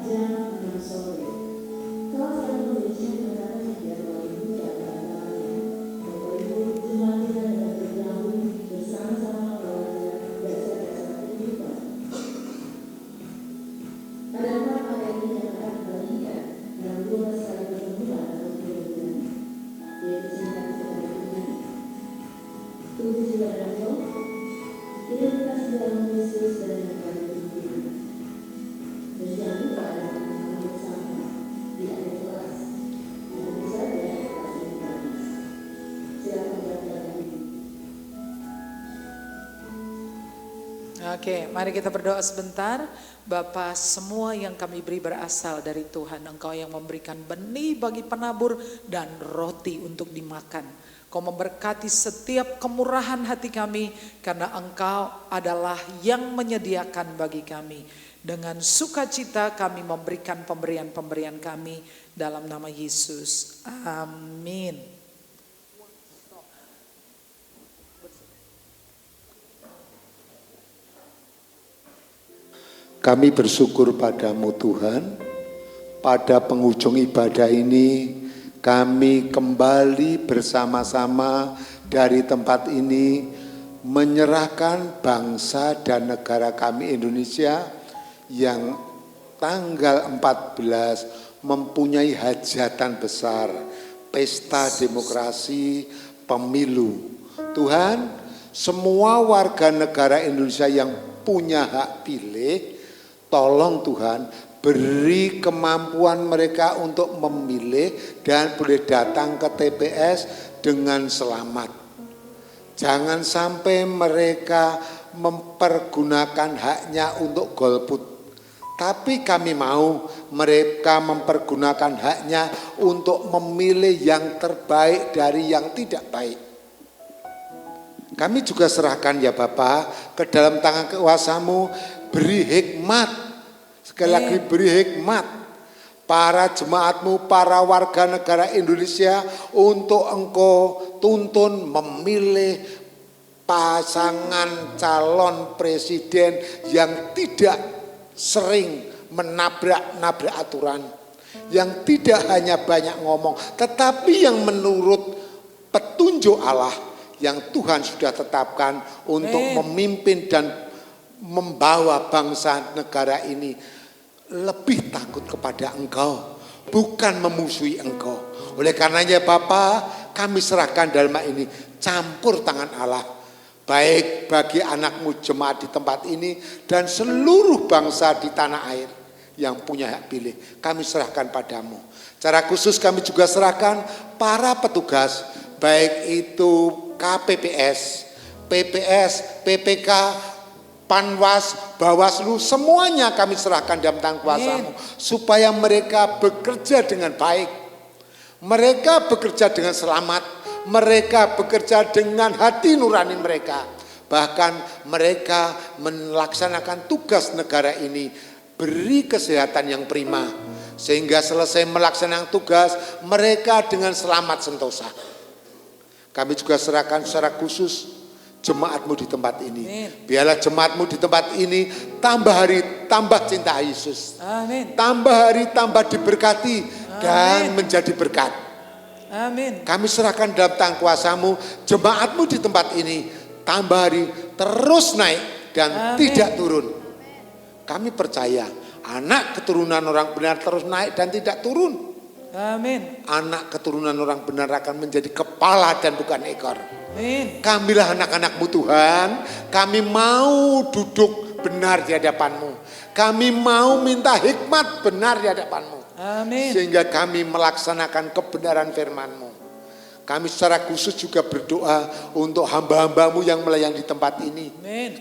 Jam 6 sore. Kelas dan Oke, mari kita berdoa sebentar. Bapa, semua yang kami beri berasal dari Tuhan. Engkau yang memberikan benih bagi penabur dan roti untuk dimakan. Kau memberkati setiap kemurahan hati kami karena Engkau adalah yang menyediakan bagi kami. Dengan sukacita kami memberikan pemberian-pemberian kami dalam nama Yesus. Amin. Kami bersyukur padamu Tuhan, pada penghujung ibadah ini kami kembali bersama-sama dari tempat ini menyerahkan bangsa dan negara kami Indonesia yang tanggal 14 mempunyai hajatan besar, pesta demokrasi, pemilu. Tuhan, semua warga negara Indonesia yang punya hak pilih, tolong Tuhan beri kemampuan mereka untuk memilih dan boleh datang ke TPS dengan selamat. Jangan sampai mereka mempergunakan haknya untuk golput. Tapi kami mau mereka mempergunakan haknya untuk memilih yang terbaik dari yang tidak baik. Kami juga serahkan ya Bapak ke dalam tangan kuasa-Mu, beri hikmat, sekali lagi beri hikmat para jemaat-Mu, para warga negara Indonesia untuk Engkau tuntun memilih pasangan calon presiden yang tidak sering menabrak-nabrak aturan, yang tidak hanya banyak ngomong, tetapi yang menurut petunjuk Allah yang Tuhan sudah tetapkan untuk memimpin dan membawa bangsa negara ini lebih takut kepada Engkau, bukan memusuhi Engkau. Oleh karenanya Bapa, kami serahkan dalam ini campur tangan Allah, baik bagi anak-Mu jemaat di tempat ini dan seluruh bangsa di tanah air yang punya hak pilih. Kami serahkan padamu. Secara khusus kami juga serahkan para petugas, baik itu KPPS, PPS, PPK, Panwas, Bawaslu, semuanya kami serahkan dalam tangan kuasa-Mu supaya mereka bekerja dengan baik, mereka bekerja dengan selamat, mereka bekerja dengan hati nurani mereka, bahkan mereka melaksanakan tugas negara ini, beri kesehatan yang prima sehingga selesai melaksanakan tugas mereka dengan selamat sentosa. Kami juga serahkan secara khusus jemaat-Mu di tempat ini. Biarlah jemaat-Mu di tempat ini tambah hari tambah cinta Yesus. Amin. Tambah hari tambah diberkati dan menjadi berkat. Amin. Kami serahkan dalam tangan kuasa-Mu jemaat-Mu di tempat ini tambah hari terus naik dan tidak turun. Kami percaya anak keturunan orang benar terus naik dan tidak turun. Amin. Anak keturunan orang benar akan menjadi kepala dan bukan ekor. Amin. Kamilah anak-anak-Mu Tuhan, kami mau duduk benar di hadapan-Mu. Kami mau minta hikmat benar di hadapan-Mu. Amin. Sehingga kami melaksanakan kebenaran firman-Mu. Kami secara khusus juga berdoa untuk hamba-hamba-Mu yang melayani di tempat ini. Amin.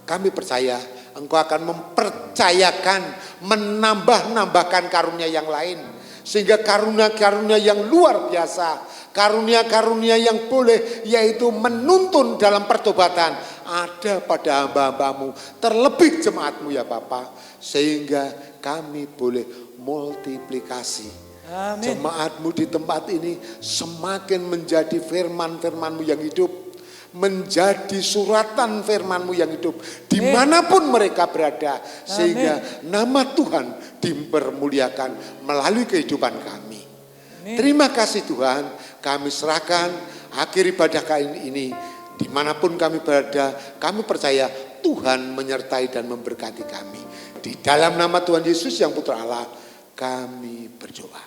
Kami percaya Engkau akan mempercayakan, menambah-nambahkan karunia yang lain. Sehingga karunia-karunia yang luar biasa, karunia-karunia yang boleh yaitu menuntun dalam pertobatan ada pada hamba-hamba-Mu, terlebih jemaat-Mu ya Bapa, sehingga kami boleh multiplikasi. Amin. Jemaat-Mu di tempat ini semakin menjadi firman-firman-Mu yang hidup, menjadi suratan firman-Mu yang hidup dimanapun mereka berada, sehingga nama Tuhan dipermuliakan melalui kehidupan kami. Terima kasih Tuhan, kami serahkan akhir ibadah kali ini dimanapun kami berada, kami percaya Tuhan menyertai dan memberkati kami. Di dalam nama Tuhan Yesus yang Putra Allah, kami berdoa.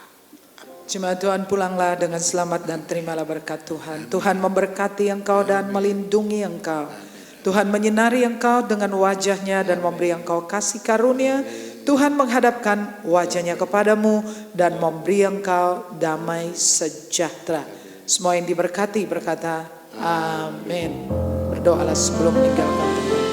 Jemaat Tuhan, pulanglah dengan selamat dan terimalah berkat Tuhan. Tuhan memberkati engkau dan melindungi engkau. Tuhan menyinari engkau dengan wajahnya dan memberi engkau kasih karunia. Tuhan menghadapkan wajahnya kepadamu dan memberi engkau damai sejahtera. Semua yang diberkati berkata amin. Berdoalah sebelum meninggalkan tempat.